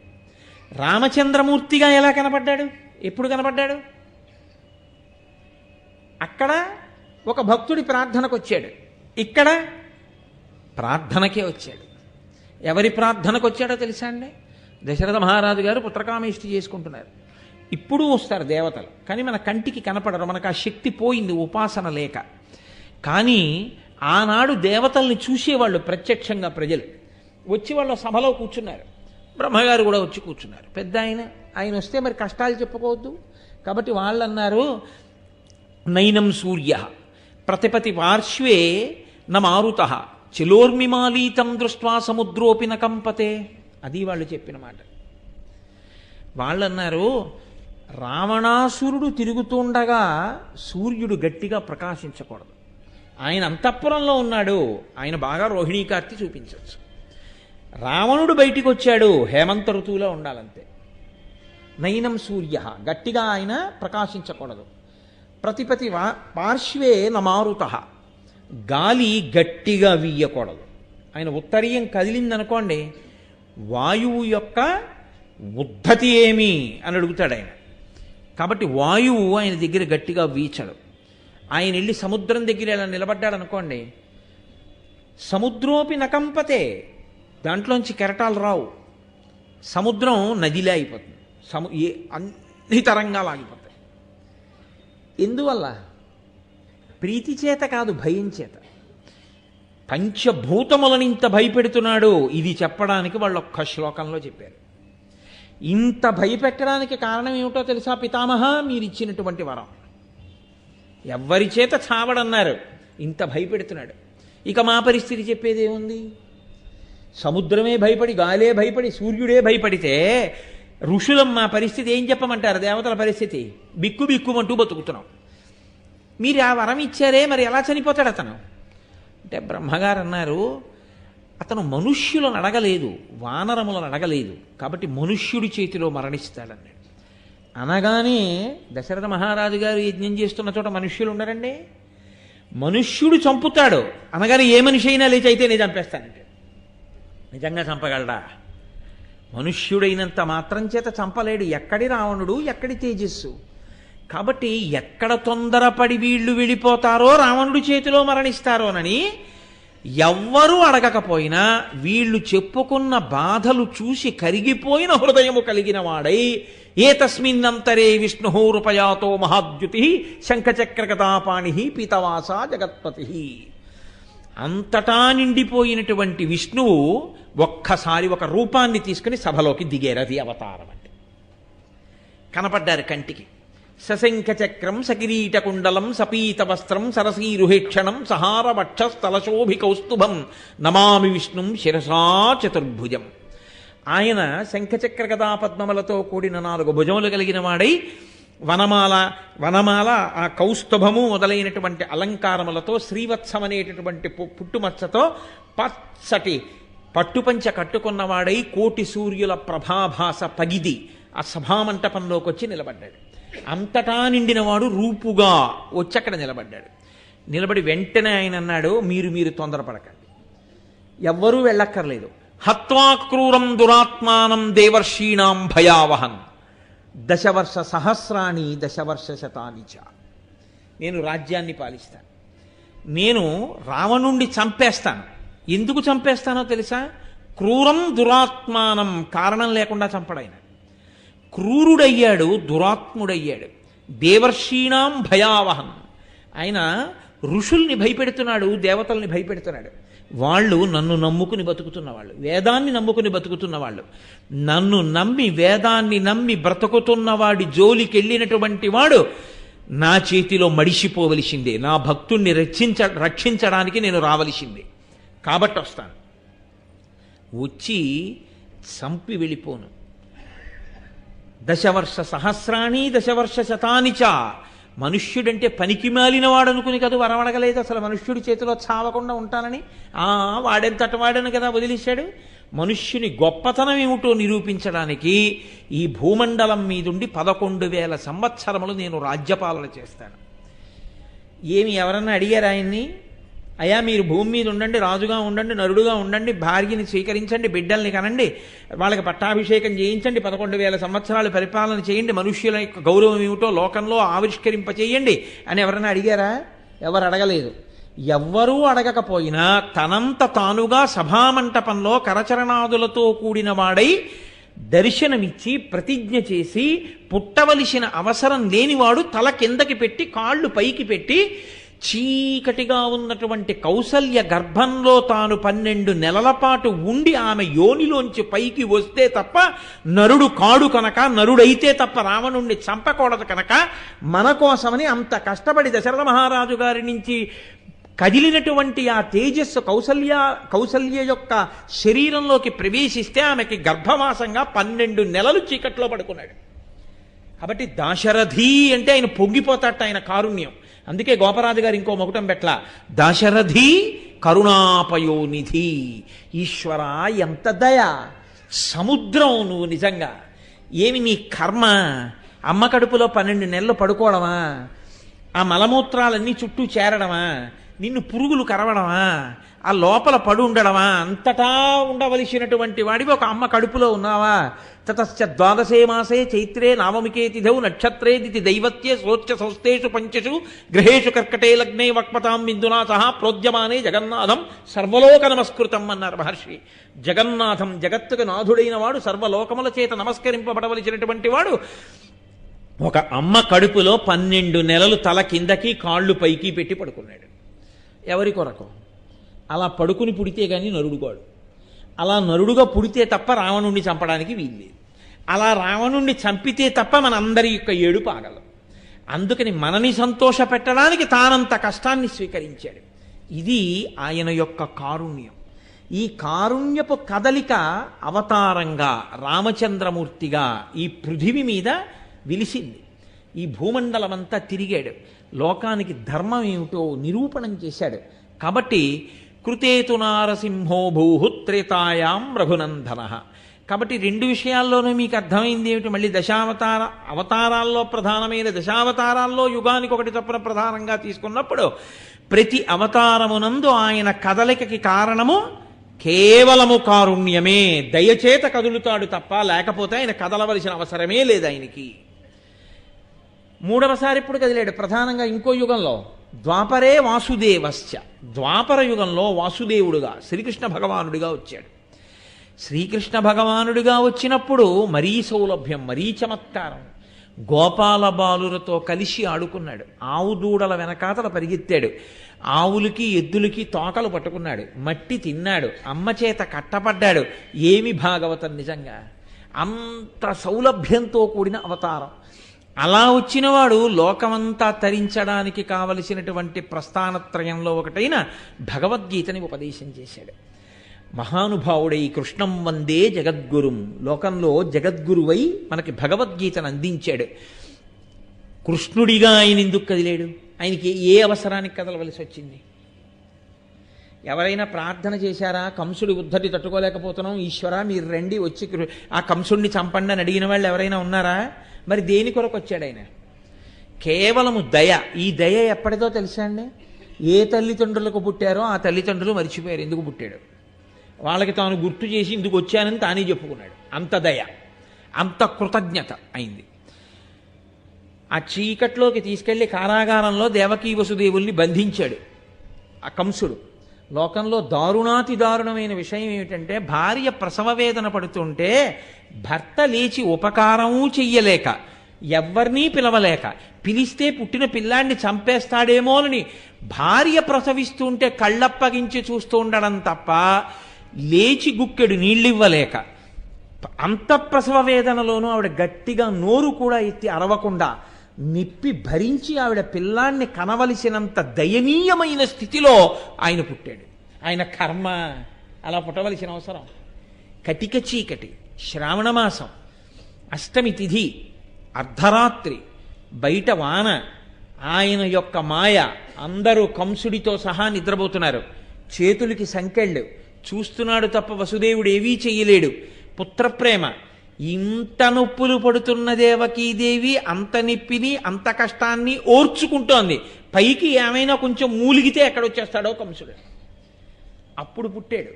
రామచంద్రమూర్తిగా ఎలా కనపడ్డాడు? ఎప్పుడు కనపడ్డాడు? అక్కడ ఒక భక్తుడి ప్రార్థనకు వచ్చాడు, ఇక్కడ ప్రార్థనకే వచ్చాడు. ఎవరి ప్రార్థనకు వచ్చాడో తెలుసా అండి? దశరథ మహారాజు గారు పుత్రకామేష్టి చేసుకుంటున్నారు. ఇప్పుడు వస్తారు దేవతలు, కానీ మన కంటికి కనపడరు. మనకు ఆ శక్తి పోయింది ఉపాసన లేక. కానీ ఆనాడు దేవతల్ని చూసేవాళ్ళు ప్రత్యక్షంగా ప్రజలు వచ్చి వాళ్ళ సభలో కూర్చున్నారు. బ్రహ్మగారు కూడా వచ్చి కూర్చున్నారు. పెద్ద ఆయన వస్తే మరి కష్టాలు చెప్పుకోవద్దు. కాబట్టి వాళ్ళు అన్నారు, నైనం సూర్య ప్రతిపతి పార్శ్వే న మారుత చిలోర్మిమాలీతం దృష్ట్వా సముద్రోపి న కంపతే. అది వాళ్ళు చెప్పిన మాట. వాళ్ళు అన్నారు, రావణాసురుడు తిరుగుతుండగా సూర్యుడు గట్టిగా ప్రకాశించకూడదు. ఆయన అంతఃపురంలో ఉన్నాడు, ఆయన బాగా రోహిణీకార్తి చూపించవచ్చు. రావణుడు బయటికి వచ్చాడు, హేమంత ఋతువులో ఉండాలంతే. నైనం సూర్య, గట్టిగా ఆయన ప్రకాశించకూడదు. ప్రతిపతి పార్శ్వే నమారుత, గాలి గట్టిగా వీయకూడదు. ఆయన ఉత్తరీయం కదిలిందనుకోండి, వాయువు యొక్క ఉద్ధతి ఏమి అని అడుగుతాడు ఆయన. కాబట్టి వాయువు ఆయన దగ్గర గట్టిగా వీచడు. ఆయన వెళ్ళి సముద్రం దగ్గర ఇలా నిలబడ్డాడు అనుకోండి, సముద్రోపి నకంపతే, దాంట్లోంచి కెరటాలు రావు. సముద్రం నదిలే అయిపోతుంది, అన్ని తరంగాలు ఆగిపోతాయి. ఎందువల్ల? ప్రీతి చేత కాదు, భయం చేత. పంచభూతములను ఇంత భయపెడుతున్నాడు, ఇది చెప్పడానికి వాళ్ళు ఒక్క శ్లోకంలో చెప్పారు. ఇంత భయపెట్టడానికి కారణం ఏమిటో తెలుసా పితామహ? మీరు ఇచ్చినటువంటి వరం. ఎవ్వరి చేత చావడన్నారు, ఇంత భయపెడుతున్నాడు. ఇక మా పరిస్థితి చెప్పేదేముంది? సముద్రమే భయపడి, గాలే భయపడి, సూర్యుడే భయపడితే ఋషులమ్మ పరిస్థితి ఏం చెప్పమంటారు? దేవతల పరిస్థితి బిక్కు బిక్కుమంటూ బతుకుతున్నాం. మీరు ఆ వరం ఇచ్చారే, మరి ఎలా చనిపోతాడు అతను అంటే బ్రహ్మగారు అన్నారు, అతను మనుష్యులను అడగలేదు, వానరములను అడగలేదు, కాబట్టి మనుష్యుడి చేతిలో మరణిస్తాడన్నాడు. అనగానే దశరథ మహారాజు గారు యజ్ఞం చేస్తున్న చోట మనుష్యులు ఉండరండి. మనుష్యుడు చంపుతాడు అనగానే ఏ మనిషి అయినా లేచి అయితే నేను చంపేస్తానంటే నిజంగా చంపగలడా? మనుష్యుడైనంత మాత్రం చేత చంపలేడు. ఎక్కడి రావణుడు, ఎక్కడి తేజస్సు. కాబట్టి ఎక్కడ తొందరపడి వీళ్ళు వెళ్ళిపోతారో, రావణుడి చేతిలో మరణిస్తారోనని ఎవ్వరూ అడగకపోయినా వీళ్ళు చెప్పుకున్న బాధలు చూసి కరిగిపోయిన హృదయము కలిగిన వాడై ఏతస్మిన్నంతరే విష్ణురూపయాతో మహాద్యుతి శంఖచక్రగదాపాణి పీతవాస జగత్పతి. అంతటా నిండిపోయినటువంటి విష్ణువు ఒక్కసారి ఒక రూపాన్ని తీసుకుని సభలోకి దిగారు. అది అవతారం అంటే. కనపడ్డారు కంటికి. సశంఖచక్రం సకిరీటకుండలం సపీత వస్త్రం సరసీరుహేక్షణం సహార వక్షస్థలశోభి కౌస్తుభం నమామి విష్ణుం శిరసా చతుర్భుజం. ఆయన శంఖచక్ర గదా పద్మములతో కూడిన 4 భుజములు కలిగిన వాడై వనమాల ఆ కౌస్తుభము మొదలైనటువంటి అలంకారములతో శ్రీవత్సం అనేటటువంటి పుట్టుమచ్చతో పచ్చటి పట్టుపంచ కట్టుకున్నవాడై కోటి సూర్యుల ప్రభాభాస పగిది ఆ సభామంటపంలోకి వచ్చి నిలబడ్డాడు. అంతటా నిండినవాడు రూపుగా వచ్చి అక్కడ నిలబడ్డాడు. నిలబడి వెంటనే ఆయన అన్నాడు, మీరు తొందరపడకండి, ఎవ్వరూ వెళ్ళక్కర్లేదు. హత్వా క్రూరం దురాత్మానం దేవర్షీణాం భయావహన్ దశవర్ష సహస్రాణి దశవర్ష శతానిచ. నేను రాజ్యాన్ని పాలిస్తాను. నేను రావణుణ్ణి చంపేస్తాను. ఎందుకు చంపేస్తానో తెలుసా? క్రూరం దురాత్మానం, కారణం లేకుండా చంపడైన. క్రూరుడయ్యాడు, దురాత్ముడయ్యాడు. దేవర్షీణాం భయావహం, ఆయన ఋషుల్ని భయపెడుతున్నాడు, దేవతల్ని భయపెడుతున్నాడు. వాళ్ళు నన్ను నమ్ముకుని బతుకుతున్న వాళ్ళు, వేదాన్ని నమ్ముకుని బతుకుతున్న వాళ్ళు. నన్ను నమ్మి వేదాన్ని నమ్మి బ్రతుకుతున్న వాడి జోలికి వెళ్ళినటువంటి వాడు నా చేతిలో మడిసిపోవలసిందే. నా భక్తుణ్ణి రక్షించడానికి నేను రావలసిందే. కాబట్టి వస్తాను. వచ్చి చంపి వెళ్ళిపోను. దశవర్ష సహస్రాణి దశవర్ష శతానిచ. మనుష్యుడంటే పనికి మాలినవాడు అనుకుని కదా వరవడగలేదు. అసలు మనుష్యుడి చేతిలో చావకుండా ఉంటానని వాడెంతటి వాడని కదా వదిలేశాడు. మనుష్యుని గొప్పతనం ఏమిటో నిరూపించడానికి ఈ భూమండలం మీదుండి 11,000 సంవత్సరములు నేను రాజ్యపాలన చేస్తాను. ఏమి ఎవరన్నా అడిగారు ఆయన్ని? అయ్యా మీరు భూమి మీద ఉండండి, రాజుగా ఉండండి, నరుడుగా ఉండండి, భార్యని స్వీకరించండి, బిడ్డల్ని కనండి, వాళ్ళకి పట్టాభిషేకం చేయించండి, 11,000 సంవత్సరాలు పరిపాలన చేయండి, మనుష్యుల యొక్క గౌరవం ఏమిటో లోకంలో ఆవిష్కరింపచేయండి అని ఎవరైనా అడిగారా? ఎవరు అడగలేదు. ఎవ్వరూ అడగకపోయినా తనంత తానుగా సభామంటపంలో కరచరణాదులతో కూడిన వాడై దర్శనమిచ్చి ప్రతిజ్ఞ చేసి పుట్టవలసిన అవసరం లేనివాడు తల కిందకి పెట్టి కాళ్ళు పైకి పెట్టి చీకటిగా ఉన్నటువంటి కౌసల్య గర్భంలో తాను 12 నెలల పాటు ఉండి ఆమె యోనిలోంచి పైకి వస్తే తప్ప నరుడు కాడు కనుక, నరుడైతే తప్ప రావణుణ్ణి చంపకూడదు కనుక మన కోసమని అంత కష్టపడి దశరథ మహారాజు గారి నుంచి కదిలినటువంటి ఆ తేజస్సు కౌసల్య యొక్క శరీరంలోకి ప్రవేశిస్తే ఆమెకి గర్భవాసంగా 12 నెలలు చీకట్లో పడుకున్నాడు. కాబట్టి దాశరథి అంటే ఆయన పొంగిపోతాట ఆయన కారుణ్యం. అందుకే గోపరాజు గారు ఇంకో మొకటం పెట్ల, దాశరథి కరుణాపయోనిధి. ఈశ్వర ఎంత దయ, సముద్రం నువ్వు నిజంగా. ఏమి నీ కర్మ? అమ్మ కడుపులో 12 నెలలు పడుకోవడమా? ఆ మలమూత్రాలన్నీ చుట్టూ చేరడమా? నిన్ను పురుగులు కరవడమా? ఆ లోపల పడు ఉండడమా? అంతటా ఉండవలసినటువంటి వాడివి ఒక అమ్మ కడుపులో ఉన్నావా? తతశ్చ 12 మాసే చైత్రే నావమికే తిథౌ నక్షత్రేదితి దైవత్యే సోచ్య సౌస్థేషు పంచషు గ్రహేషు కర్కటే లగ్నే వక్పతాం బిందునా సహా ప్రోద్యమానే జగన్నాథం సర్వలోక నమస్కృతం అన్నారు మహర్షి. జగన్నాథం, జగత్తుకు నాథుడైన వాడు, సర్వలోకముల చేత నమస్కరింపబడవలసినటువంటి వాడు ఒక అమ్మ కడుపులో 12 నెలలు తల కిందకి కాళ్ళు పైకి పెట్టి పడుకున్నాడు. ఎవరి కొరకు? అలా పడుకుని పుడితే గాని నరుడుగాడు. అలా నరుడుగా పుడితే తప్ప రావణుణ్ణి చంపడానికి వీల్లేదు. అలా రావణుణ్ణి చంపితే తప్ప మనందరి యొక్క ఏడుపు ఆగలం. అందుకని మనని సంతోష పెట్టడానికి తానంత కష్టాన్ని స్వీకరించాడు. ఇది ఆయన యొక్క కారుణ్యం. ఈ కారుణ్యపు కదలిక అవతారంగా రామచంద్రమూర్తిగా ఈ పృథివి మీద విలిసింది. ఈ భూమండలమంతా తిరిగాడు, లోకానికి ధర్మం ఏమిటో నిరూపణం చేశాడు. కాబట్టి కృతేతు నారసింహో భూహు త్రేతాయాం రఘునందన. కాబట్టి రెండు విషయాల్లోనూ మీకు అర్థమైంది ఏమిటి? మళ్ళీ అవతారాల్లో ప్రధానమైన దశావతారాల్లో యుగానికి ఒకటి చొప్పున ప్రధానంగా తీసుకున్నప్పుడు ప్రతి అవతారమునందు ఆయన కదలికకి కారణము కేవలము కారుణ్యమే. దయచేత కదులుతాడు తప్ప లేకపోతే ఆయన కదలవలసిన అవసరమే లేదు ఆయనకి. మూడవసారి ఎప్పుడు కదిలాడు? ప్రధానంగా ఇంకో యుగంలో, ద్వాపరే వాసుదేవశ్చ. ద్వాపర యుగంలో వాసుదేవుడుగా శ్రీకృష్ణ భగవానుడిగా వచ్చాడు. శ్రీకృష్ణ భగవానుడిగా వచ్చినప్పుడు మరీ సౌలభ్యం, మరీ చమత్కారం. గోపాల బాలులతో కలిసి ఆడుకున్నాడు. ఆవు దూడల వెనకాతల పరిగెత్తాడు. ఆవులకి ఎద్దులకి తోకలు పట్టుకున్నాడు. మట్టి తిన్నాడు. అమ్మ చేత కట్టపడ్డాడు. ఏమి భాగవతం నిజంగా! అంత సౌలభ్యంతో కూడిన అవతారం. అలా వచ్చినవాడు లోకమంతా తరించడానికి కావలసినటువంటి ప్రస్థానత్రయంలో ఒకటైన భగవద్గీతని ఉపదేశం చేశాడు. మహానుభావుడై కృష్ణం వందే జగద్గురుం. లోకంలో జగద్గురువై మనకి భగవద్గీతను అందించాడు. కృష్ణుడిగా ఆయన ఎందుకు కదిలేడు? ఆయనకి ఏ అవసరానికి కదలవలసి వచ్చింది? ఎవరైనా ప్రార్థన చేశారా? కంసుడి ఉద్ధటి తట్టుకోలేకపోతున్నాం, ఈశ్వర మీరు రండి వచ్చి ఆ కంసుడిని చంపండి అని అడిగిన వాళ్ళు ఎవరైనా ఉన్నారా? మరి దేని కొరకు వచ్చాడు ఆయన? కేవలము దయ. ఈ దయ ఎప్పటిదో తెలుసా అండి? ఏ తల్లిదండ్రులకు పుట్టారో ఆ తల్లిదండ్రులు మరిచిపోయారు ఎందుకు పుట్టాడు. వాళ్ళకి తాను గుర్తు చేసి ఇందుకు వచ్చానని తానే చెప్పుకున్నాడు. అంత దయ, అంత కృతజ్ఞత అయింది. ఆ చీకట్లోకి తీసుకెళ్లి కారాగారంలో దేవకీ వసుదేవుల్ని బంధించాడు ఆ కంసుడు. లోకంలో దారుణాతి దారుణమైన విషయం ఏమిటంటే, భార్య ప్రసవ వేదన పడుతుంటే భర్త లేచి ఉపకారమూ చెయ్యలేక, ఎవ్వరినీ పిలవలేక, పిలిస్తే పుట్టిన పిల్లాన్ని చంపేస్తాడేమోనని భార్య ప్రసవిస్తుంటే కళ్ళప్పగించి చూస్తూ ఉండడం తప్ప లేచి గుక్కెడు నీళ్ళివ్వలేక, అంత ప్రసవ వేదనలోనూ ఆవిడ గట్టిగా నోరు కూడా ఎత్తి అరవకుండా నిప్పి భరించి ఆవిడ పిల్లాన్ని కనవలసినంత దయనీయమైన స్థితిలో ఆయన పుట్టాడు. ఆయన కర్మ అలా పుట్టవలసిన అవసరం. కటిక చీకటి, శ్రావణమాసం, అష్టమి తిథి, అర్ధరాత్రి, బయట వాన, ఆయన యొక్క మాయ. అందరూ కంసుడితో సహా నిద్రపోతున్నారు. చేతులకి సంకెళ్ళు, చూస్తున్నాడు తప్ప వసుదేవుడు ఏవీ చెయ్యలేడు. పుత్రప్రేమ. ఇంత నొప్పులు పడుతున్న దేవకీదేవి అంత నొప్పిని అంత కష్టాన్ని ఓర్చుకుంటోంది. పైకి ఏమైనా కొంచెం మూలిగితే ఎక్కడొచ్చేస్తాడో కంసుడు. అప్పుడు పుట్టాడు.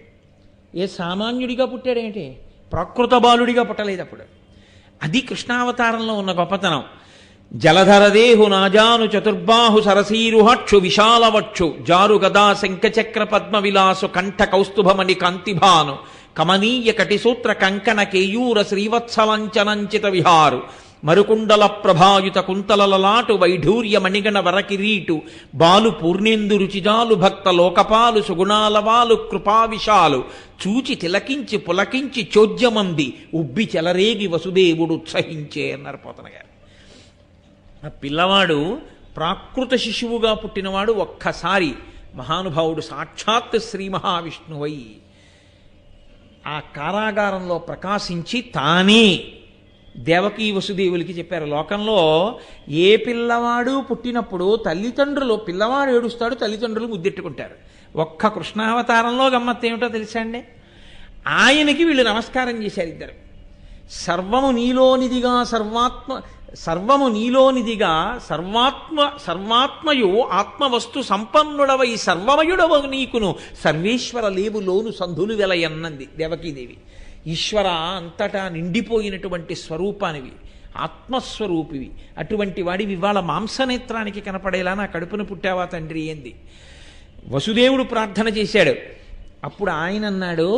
ఏ సామాన్యుడిగా పుట్టాడేంటి? ప్రకృత బాలుడిగా పుట్టలేదు అప్పుడు. అది కృష్ణావతారంలో ఉన్న గొప్పతనం. జలధరదేహు నాజాను చతుర్బాహు సరసీరుహక్షు విశాలవక్షు జారు గదా శంఖచక్ర పద్మ విలాసు కంఠ కౌస్తుభమణి కాంతిభాను కమనీయ కటిసూత్ర కంకణ కేయూర శ్రీవత్సలంచనంచిత విహారు మరుకుండల ప్రభాయుత కుంతలలలాటు వైఢూర్య మణిగణ వరకిరీటు బాలు పూర్ణేందు రుచిజాలు భక్త లోకపాలు సుగుణాలవాలు కృపావిశాలు చూచి తిలకించి పులకించి చోద్యమంది ఉబ్బి చెలరేగి వసుదేవుడు ఉత్సహించే అన్నారు పోతన గారు. ఆ పిల్లవాడు ప్రాకృత శిశువుగా పుట్టినవాడు ఒక్కసారి మహానుభావుడు సాక్షాత్ శ్రీ మహావిష్ణువై ఆ కారాగారంలో ప్రకాశించి తానే దేవకీ వసుదేవులకి చెప్పారు. లోకంలో ఏ పిల్లవాడు పుట్టినప్పుడు తల్లిదండ్రులు, పిల్లవాడు ఏడుస్తాడు, తల్లిదండ్రులు ముద్దెట్టుకుంటారు. ఒక్క కృష్ణావతారంలో గమ్మత్తు ఏమిటో తెలుసా అండి? ఆయనకి వీళ్ళు నమస్కారం చేశారు ఇద్దరు. సర్వము నీలోనిదిగా సర్వాత్మయు ఆత్మవస్తు సంపన్నుడవై సర్వమయుడవ నీకును సర్వేశ్వర లేవులోను సంధులు వెలయన్నది దేవకీదేవి. ఈశ్వర అంతటా నిండిపోయినటువంటి స్వరూపానివి, ఆత్మస్వరూపివి, అటువంటి వాడివి ఇవాళ మాంసనేత్రానికి కనపడేలా నా కడుపున పుట్టావా తండ్రి ఏంది. వసుదేవుడు ప్రార్థన చేశాడు. అప్పుడు ఆయన అన్నాడు,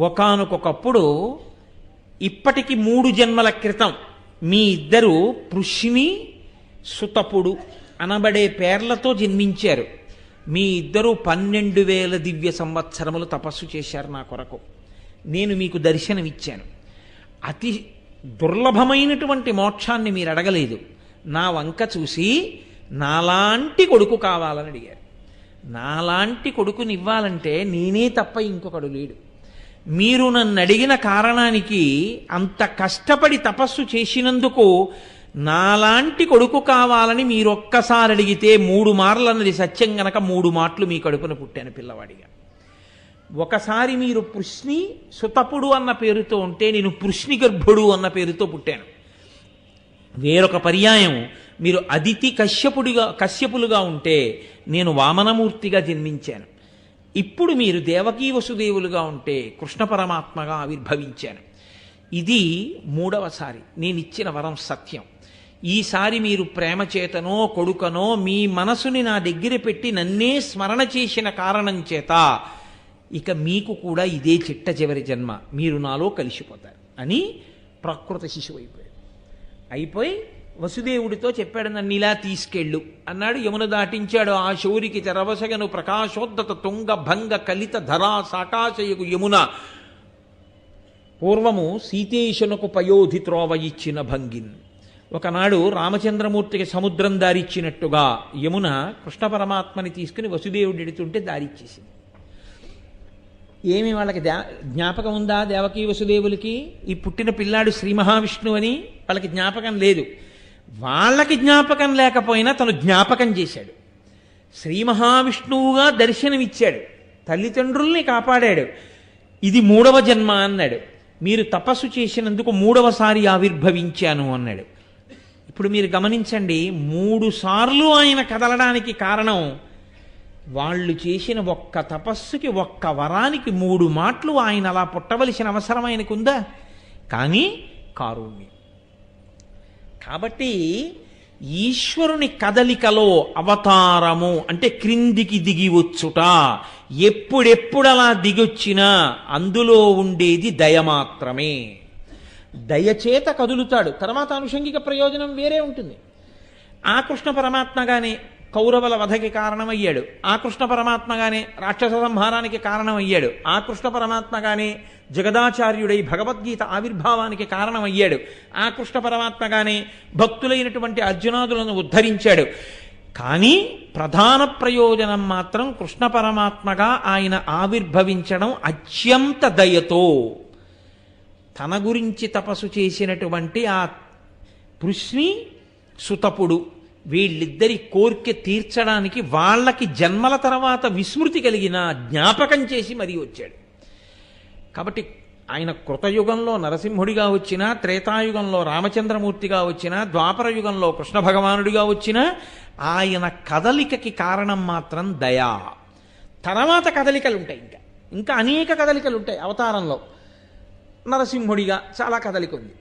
ఒకానొకప్పుడు ఇప్పటికి 3 జన్మల క్రితం మీ ఇద్దరు పృష్ణి సుతపుడు అనబడే పేర్లతో జన్మించారు. మీ ఇద్దరు 12,000 దివ్య సంవత్సరములు తపస్సు చేశారు నా కొరకు. నేను మీకు దర్శనమిచ్చాను. అతి దుర్లభమైనటువంటి మోక్షాన్ని మీరు అడగలేదు. నా వంక చూసి నాలాంటి కొడుకు కావాలని అడిగారు. నాలాంటి కొడుకుని ఇవ్వాలంటే నేనే తప్ప ఇంకొకడు లేడు. మీరు నన్ను అడిగిన కారణానికి అంత కష్టపడి తపస్సు చేసినందుకు నాలాంటి కొడుకు కావాలని మీరొక్కసారి అడిగితే 3 మార్లు అన్నది సత్యం గనక 3 మాటలు మీ కడుపున పుట్టాను పిల్లవాడిగా. ఒకసారి మీరు పృశ్ని సుతపుడు అన్న పేరుతో ఉంటే నేను పృశ్ని గర్భుడు అన్న పేరుతో పుట్టాను. వేరొక పర్యాయం మీరు అదితి కశ్యపులుగా ఉంటే నేను వామనమూర్తిగా జన్మించాను. ఇప్పుడు మీరు దేవకీ వసుదేవులుగా ఉంటే కృష్ణ పరమాత్మగా ఆవిర్భవించాను. ఇది 3వసారి నేనిచ్చిన వరం సత్యం. ఈసారి మీరు ప్రేమ చేతనో కొడుకనో మీ మనసుని నా దగ్గర పెట్టి నన్నే స్మరణ చేసిన కారణం చేత ఇక మీకు కూడా ఇదే చిట్ట చివరి జన్మ, మీరు నాలో కలిసిపోతారు అని ప్రకృత శిశువు అయిపోయి వసుదేవుడితో చెప్పాడు, నన్ను ఇలా తీసుకెళ్ళు అన్నాడు. యమున దాటించాడు. ఆ శౌరికి తెరవసగను ప్రకాశోద్దత తుంగ భంగ కలిత ధరా సాకాశయకు యమున పూర్వము సీతేశునకు పయోధి త్రోవ ఇచ్చిన భంగిన్. ఒకనాడు రామచంద్రమూర్తికి సముద్రం దారిచ్చినట్టుగా యమున కృష్ణ పరమాత్మని తీసుకుని వసుదేవుడు ఎడుతుంటే దారిచ్చేసింది. ఏమి వాళ్ళకి జ్ఞాపకం ఉందా? దేవకీ వసుదేవులకి ఈ పుట్టిన పిల్లాడు శ్రీ మహావిష్ణువు అని వాళ్ళకి జ్ఞాపకం లేదు. వాళ్ళకి జ్ఞాపకం లేకపోయినా తను జ్ఞాపకం చేశాడు. శ్రీ మహావిష్ణువుగా దర్శనమిచ్చాడు, తల్లిదండ్రుల్ని కాపాడాడు. ఇది 3వ జన్మ అన్నాడు. మీరు తపస్సు చేసినందుకు 3వసారి ఆవిర్భవించాను అన్నాడు. ఇప్పుడు మీరు గమనించండి, 3 సార్లు ఆయన కదలడానికి కారణం వాళ్ళు చేసిన ఒక్క తపస్సుకి, ఒక్క వరానికి 3 మాటలు ఆయన అలా పుట్టవలసిన అవసరం ఆయనకుందా? కానీ కారుణ్యం. కాబట్టి ఈశ్వరుని కదలికలో అవతారము అంటే క్రిందికి దిగి వచ్చుట. ఎప్పుడెప్పుడు అలా దిగొచ్చినా అందులో ఉండేది దయ మాత్రమే. దయచేత కదులుతాడు. తర్వాత అనుషంగిక ప్రయోజనం వేరే ఉంటుంది. ఆ కృష్ణ పరమాత్మగానే కౌరవుల వధకి కారణమయ్యాడు. ఆ కృష్ణ పరమాత్మగానే రాక్షస సంహారానికి కారణమయ్యాడు. ఆ కృష్ణ పరమాత్మగానే జగదాచార్యుడై భగవద్గీత ఆవిర్భావానికి కారణమయ్యాడు. ఆ కృష్ణ పరమాత్మగానే భక్తులైనటువంటి అర్జునాదులను ఉద్ధరించాడు. కానీ ప్రధాన ప్రయోజనం మాత్రం కృష్ణ పరమాత్మగా ఆయన ఆవిర్భవించడం అత్యంత దయతో. తన గురించి తపస్సు చేసినటువంటి ఆ పృశ్ని సుతపుడు వీళ్ళిద్దరి కోరిక తీర్చడానికి వాళ్ళకి జన్మల తర్వాత విస్మృతి కలిగిన జ్ఞాపకం చేసి మరీ వచ్చాడు. కాబట్టి ఆయన కృతయుగంలో నరసింహుడిగా వచ్చినా, త్రేతాయుగంలో రామచంద్రమూర్తిగా వచ్చినా, ద్వాపర యుగంలో కృష్ణ భగవానుడిగా వచ్చినా ఆయన కదలికకి కారణం మాత్రం దయా. తర్వాత కదలికలు ఉంటాయి, ఇంకా అనేక కదలికలు ఉంటాయి అవతారంలో. నరసింహుడిగా చాలా కదలిక ఉంది,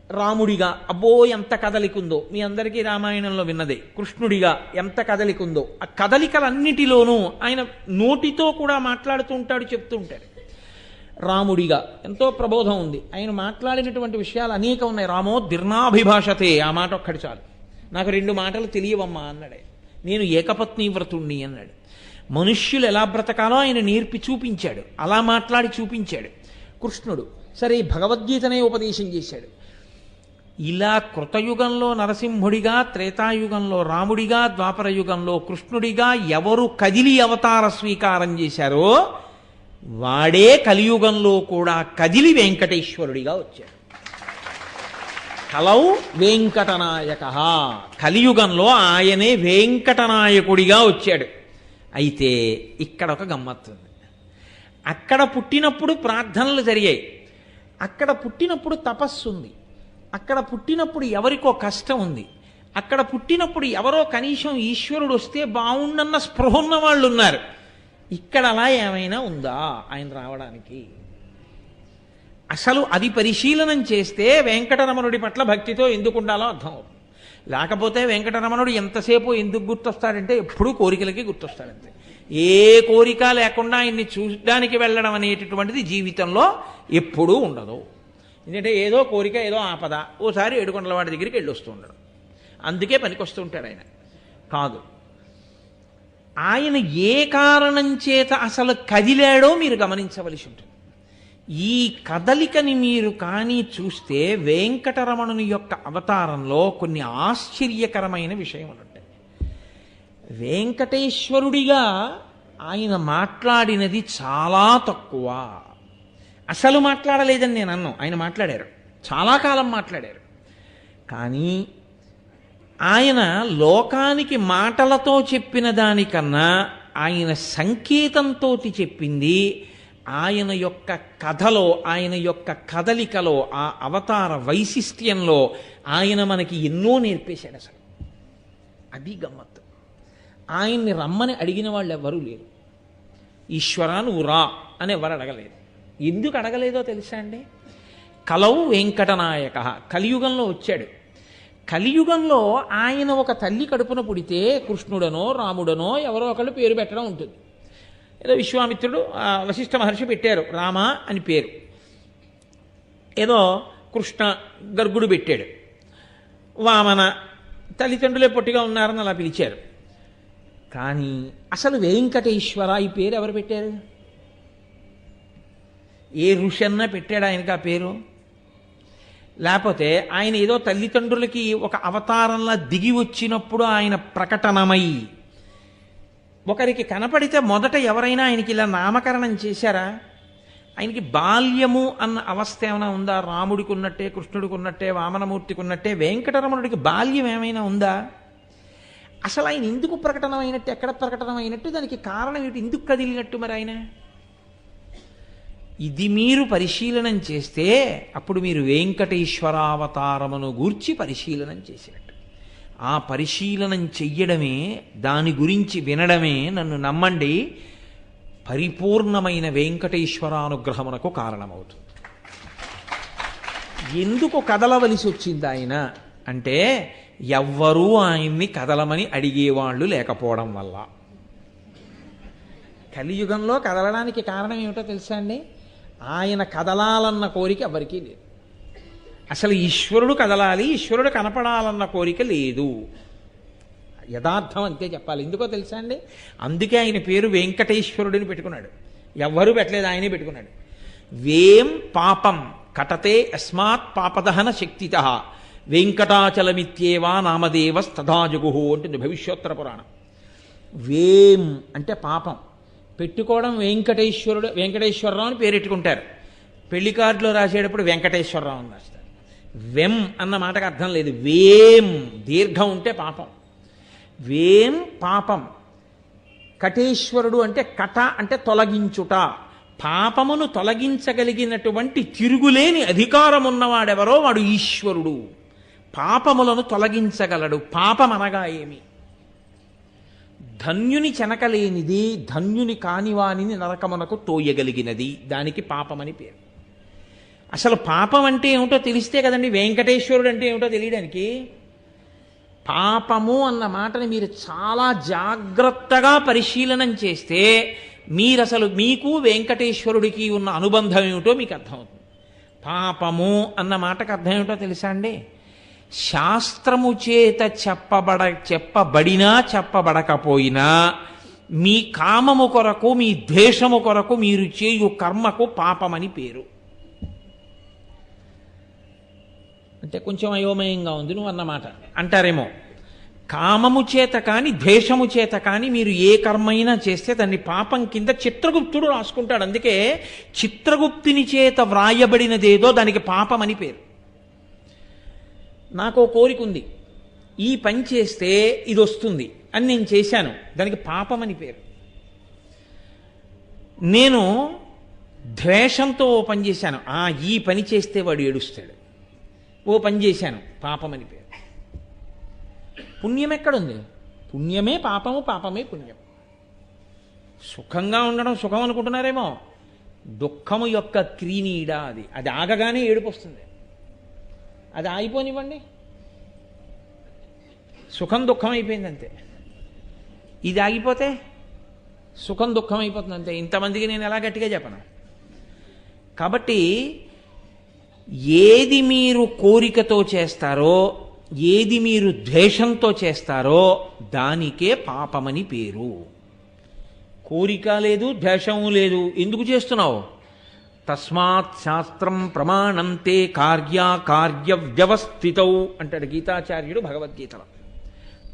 రాముడిగా అబ్బో ఎంత కదలికుందో మీ అందరికీ రామాయణంలో విన్నదే. కృష్ణుడిగా ఎంత కదలికుందో. ఆ కదలికలన్నిటిలోనూ ఆయన నోటితో కూడా మాట్లాడుతూ ఉంటాడు, చెప్తూ ఉంటాడు. రాముడిగా ఎంతో ప్రబోధం ఉంది. ఆయన మాట్లాడినటువంటి విషయాలు అనేక ఉన్నాయి. రామో దిర్నాభిభాషతే, ఆ మాట ఒక్కటి చాలు. నాకు 2 మాటలు తెలియవమ్మా అన్నాడు. నేను ఏకపత్ని వ్రతుణ్ణి అన్నాడు. మనుష్యులు ఎలా బ్రతకాలో ఆయన నేర్పి చూపించాడు, అలా మాట్లాడి చూపించాడు. కృష్ణుడు సరే భగవద్గీతనే ఉపదేశం చేశాడు. ఇలా కృతయుగంలో నరసింహుడిగా, త్రేతాయుగంలో రాముడిగా, ద్వాపర యుగంలో కృష్ణుడిగా ఎవరు కదిలి అవతార స్వీకారం చేశారో వాడే కలియుగంలో కూడా కదిలి వెంకటేశ్వరుడిగా వచ్చాడు. కలౌ వెంకటనాయక, కలియుగంలో ఆయనే వెంకటనాయకుడిగా వచ్చాడు. అయితే ఇక్కడ ఒక గమ్మత్తు ఉంది. అక్కడ పుట్టినప్పుడు ప్రార్థనలు జరిగాయి, అక్కడ పుట్టినప్పుడు తపస్సు ఉంది, అక్కడ పుట్టినప్పుడు ఎవరికో కష్టం ఉంది, అక్కడ పుట్టినప్పుడు ఎవరో కనీసం ఈశ్వరుడు వస్తే బాగుండన్న స్పృహ ఉన్న వాళ్ళు ఉన్నారు. ఇక్కడ అలా ఏమైనా ఉందా ఆయన రావడానికి? అసలు అది పరిశీలనం చేస్తే వెంకటరమణుడి పట్ల భక్తితో ఎందుకు ఉండాలో అర్థం అవుతుంది. లేకపోతే వెంకటరమణుడు ఎంతసేపు ఎందుకు గుర్తొస్తాడంటే ఎప్పుడూ కోరికలకి గుర్తొస్తాడంతే. ఏ కోరిక లేకుండా ఆయన్ని చూడడానికి వెళ్ళడం అనేటటువంటిది జీవితంలో ఎప్పుడూ ఉండదు. ఎందుకంటే ఏదో కోరిక, ఏదో ఆపద, ఓసారి ఏడుకొండల వాడి దగ్గరికి వెళ్ళి వస్తూ ఉండడం, అందుకే పనికొస్తూ ఉంటాడు ఆయన. కాదు, ఆయన ఏ కారణం చేత అసలు కదిలాడో మీరు గమనించవలసి ఉంటుంది. ఈ కదలికని మీరు కానీ చూస్తే వెంకటరమణుని యొక్క అవతారంలో కొన్ని ఆశ్చర్యకరమైన విషయములు ఉంటాయి. వెంకటేశ్వరుడిగా ఆయన మాట్లాడినది చాలా తక్కువ. అసలు మాట్లాడలేదని నేను అన్నాను, ఆయన మాట్లాడారు, చాలా కాలం మాట్లాడారు. కానీ ఆయన లోకానికి మాటలతో చెప్పిన దానికన్నా ఆయన సంకేతంతో చెప్పింది, ఆయన యొక్క కథలో, ఆయన యొక్క కదలికలో, ఆ అవతార వైశిష్ట్యంలో ఆయన మనకి ఎన్నో నేర్పేశాడు. అసలు అది గమ్మత్తు. ఆయన్ని రమ్మని అడిగిన వాళ్ళు ఎవరూ లేరు. ఈశ్వరా నువ్వు రా అని ఎవరు అడగలేదు. ఎందుకు అడగలేదో తెలుసా అండి? కలౌ వెంకటనాయక, కలియుగంలో వచ్చాడు. కలియుగంలో ఆయన ఒక తల్లి కడుపున పుడితే కృష్ణుడనో రాముడనో ఎవరో ఒకళ్ళు పేరు పెట్టడం ఉంటుంది. ఏదో విశ్వామిత్రుడు వశిష్ఠ మహర్షి పెట్టారు రామ అని పేరు, ఏదో కృష్ణ గర్గుడు పెట్టాడు, వామన తల్లిదండ్రులే పొట్టిగా ఉన్నారని అలా పిలిచారు. కానీ అసలు వెంకటేశ్వర ఈ పేరు ఎవరు పెట్టారు? ఏ ఋషి అన్నా పెట్టాడు ఆయనకి ఆ పేరు? లేకపోతే ఆయన ఏదో తల్లిదండ్రులకి ఒక అవతారంలా దిగి వచ్చినప్పుడు ఆయన ప్రకటనమై ఒకరికి కనపడితే మొదట ఎవరైనా ఆయనకి ఇలా నామకరణం చేశారా? ఆయనకి బాల్యము అన్న అవస్థ ఏమైనా ఉందా? రాముడికి ఉన్నట్టే, కృష్ణుడికి ఉన్నట్టే, వామనమూర్తికి ఉన్నట్టే వెంకటరమణుడికి బాల్యం ఏమైనా ఉందా? అసలు ఆయన ఎందుకు ప్రకటనమైనట్టు, ఎక్కడ ప్రకటనమైనట్టు, దానికి కారణం ఏమిటి, ఎందుకు కదిలినట్టు మరి ఆయన? ఇది మీరు పరిశీలనం చేస్తే అప్పుడు మీరు వెంకటేశ్వరావతారమును గూర్చి పరిశీలనం చేసినట్టు. ఆ పరిశీలనం చెయ్యడమే, దాని గురించి వినడమే, నన్ను నమ్మండి, పరిపూర్ణమైన వెంకటేశ్వరానుగ్రహమునకు కారణమవుతుంది. ఎందుకు కదలవలసి వచ్చింది ఆయన అంటే, ఎవ్వరూ ఆయన్ని కదలమని అడిగేవాళ్ళు లేకపోవడం వల్ల. కలియుగంలో కదలడానికి కారణం ఏమిటో తెలుసా అండి? ఆయన కదలాలన్న కోరిక ఎవరికీ లేదు. అసలు ఈశ్వరుడు కదలాలి, ఈశ్వరుడు కనపడాలన్న కోరిక లేదు. యథార్థం అంతే చెప్పాలి. ఎందుకో తెలుసా అండి? అందుకే ఆయన పేరు వెంకటేశ్వరుడిని పెట్టుకున్నాడు. ఎవ్వరూ పెట్టలేదు, ఆయనే పెట్టుకున్నాడు. వేం పాపం కటతే అస్మాత్ పాపదహన శక్తిత వెంకటాచలమిత్యేవా నామదేవస్తథాజగు అంటుంది భవిష్యోత్తర పురాణం. వేం అంటే పాపం, పెట్టుకోవడం వెంకటేశ్వరుడు, వెంకటేశ్వరరావు అని పేరెట్టుకుంటారు. పెళ్లి కార్డులో రాసేటప్పుడు వెంకటేశ్వరరావు అని రాస్తారు. వెం అన్న మాటకు అర్థం లేదు. వేం దీర్ఘం ఉంటే పాపం. వేం పాపం. కటేశ్వరుడు అంటే కట అంటే తొలగించుట. పాపమును తొలగించగలిగినటువంటి తిరుగులేని అధికారం ఉన్నవాడెవరో వాడు ఈశ్వరుడు. పాపములను తొలగించగలడు. పాపం అనగా ఏమి? ధన్యుని చెనకలేనిది, ధన్యుని కానివానిని నరకమునకు తోయగలిగినది, దానికి పాపమని పేరు. అసలు పాపం అంటే ఏమిటో తెలిస్తే కదండి వెంకటేశ్వరుడు అంటే ఏమిటో తెలియడానికి. పాపము అన్న మాటని మీరు చాలా జాగ్రత్తగా పరిశీలనం చేస్తే మీరు అసలు మీకు వెంకటేశ్వరుడికి ఉన్న అనుబంధం ఏమిటో మీకు అర్థమవుతుంది. పాపము అన్న మాటకు అర్థం ఏమిటో తెలుసా అండి? శాస్త్రము చేత చెప్పబడినా చెప్పబడకపోయినా మీ కామము కొరకు, మీ ద్వేషము కొరకు మీరు చేయు కర్మకు పాపమని పేరు. అంటే కొంచెం అయోమయంగా ఉంది నువ్వు అన్నమాట అంటారేమో. కామము చేత కానీ ద్వేషము చేత కానీ మీరు ఏ కర్మైనా చేస్తే దాన్ని పాపం కింద చిత్రగుప్తుడు రాసుకుంటాడు. అందుకే చిత్రగుప్తుని చేత వ్రాయబడినదేదో దానికి పాపం అని పేరు. నాకు కోరిక ఉంది, ఈ పని చేస్తే ఇది వస్తుంది అని నేను చేశాను, దానికి పాపం అని పేరు. నేను ద్వేషంతో ఓ పని చేశాను, ఈ పని చేస్తే వాడు ఏడుస్తాడు, ఓ పని చేశాను, పాపం అని పేరు. పుణ్యం ఎక్కడుంది? పుణ్యమే పాపము, పాపమే పుణ్యం. సుఖంగా ఉండడం సుఖం అనుకుంటున్నారేమో, దుఃఖము యొక్క క్రీనీడ అది. అది ఆగగానే ఏడుపు వస్తుంది. అది ఆగిపోనివ్వండి, సుఖం దుఃఖం అయిపోయింది అంతే. ఇది ఆగిపోతే సుఖం దుఃఖం అయిపోతుంది అంతే. ఇంతమందికి నేను ఎలా గట్టిగా చెప్పను. కాబట్టి ఏది మీరు కోరికతో చేస్తారో, ఏది మీరు ద్వేషంతో చేస్తారో దానికే పాపమని పేరు. కోరిక లేదు, ద్వేషము లేదు, ఎందుకు చేస్తున్నావు? తస్మాత్ శాస్త్రం ప్రమాణంతే కార్యాకార్య వ్యవస్థితౌ అంటాడు గీతాచార్యుడు భగవద్గీతలో.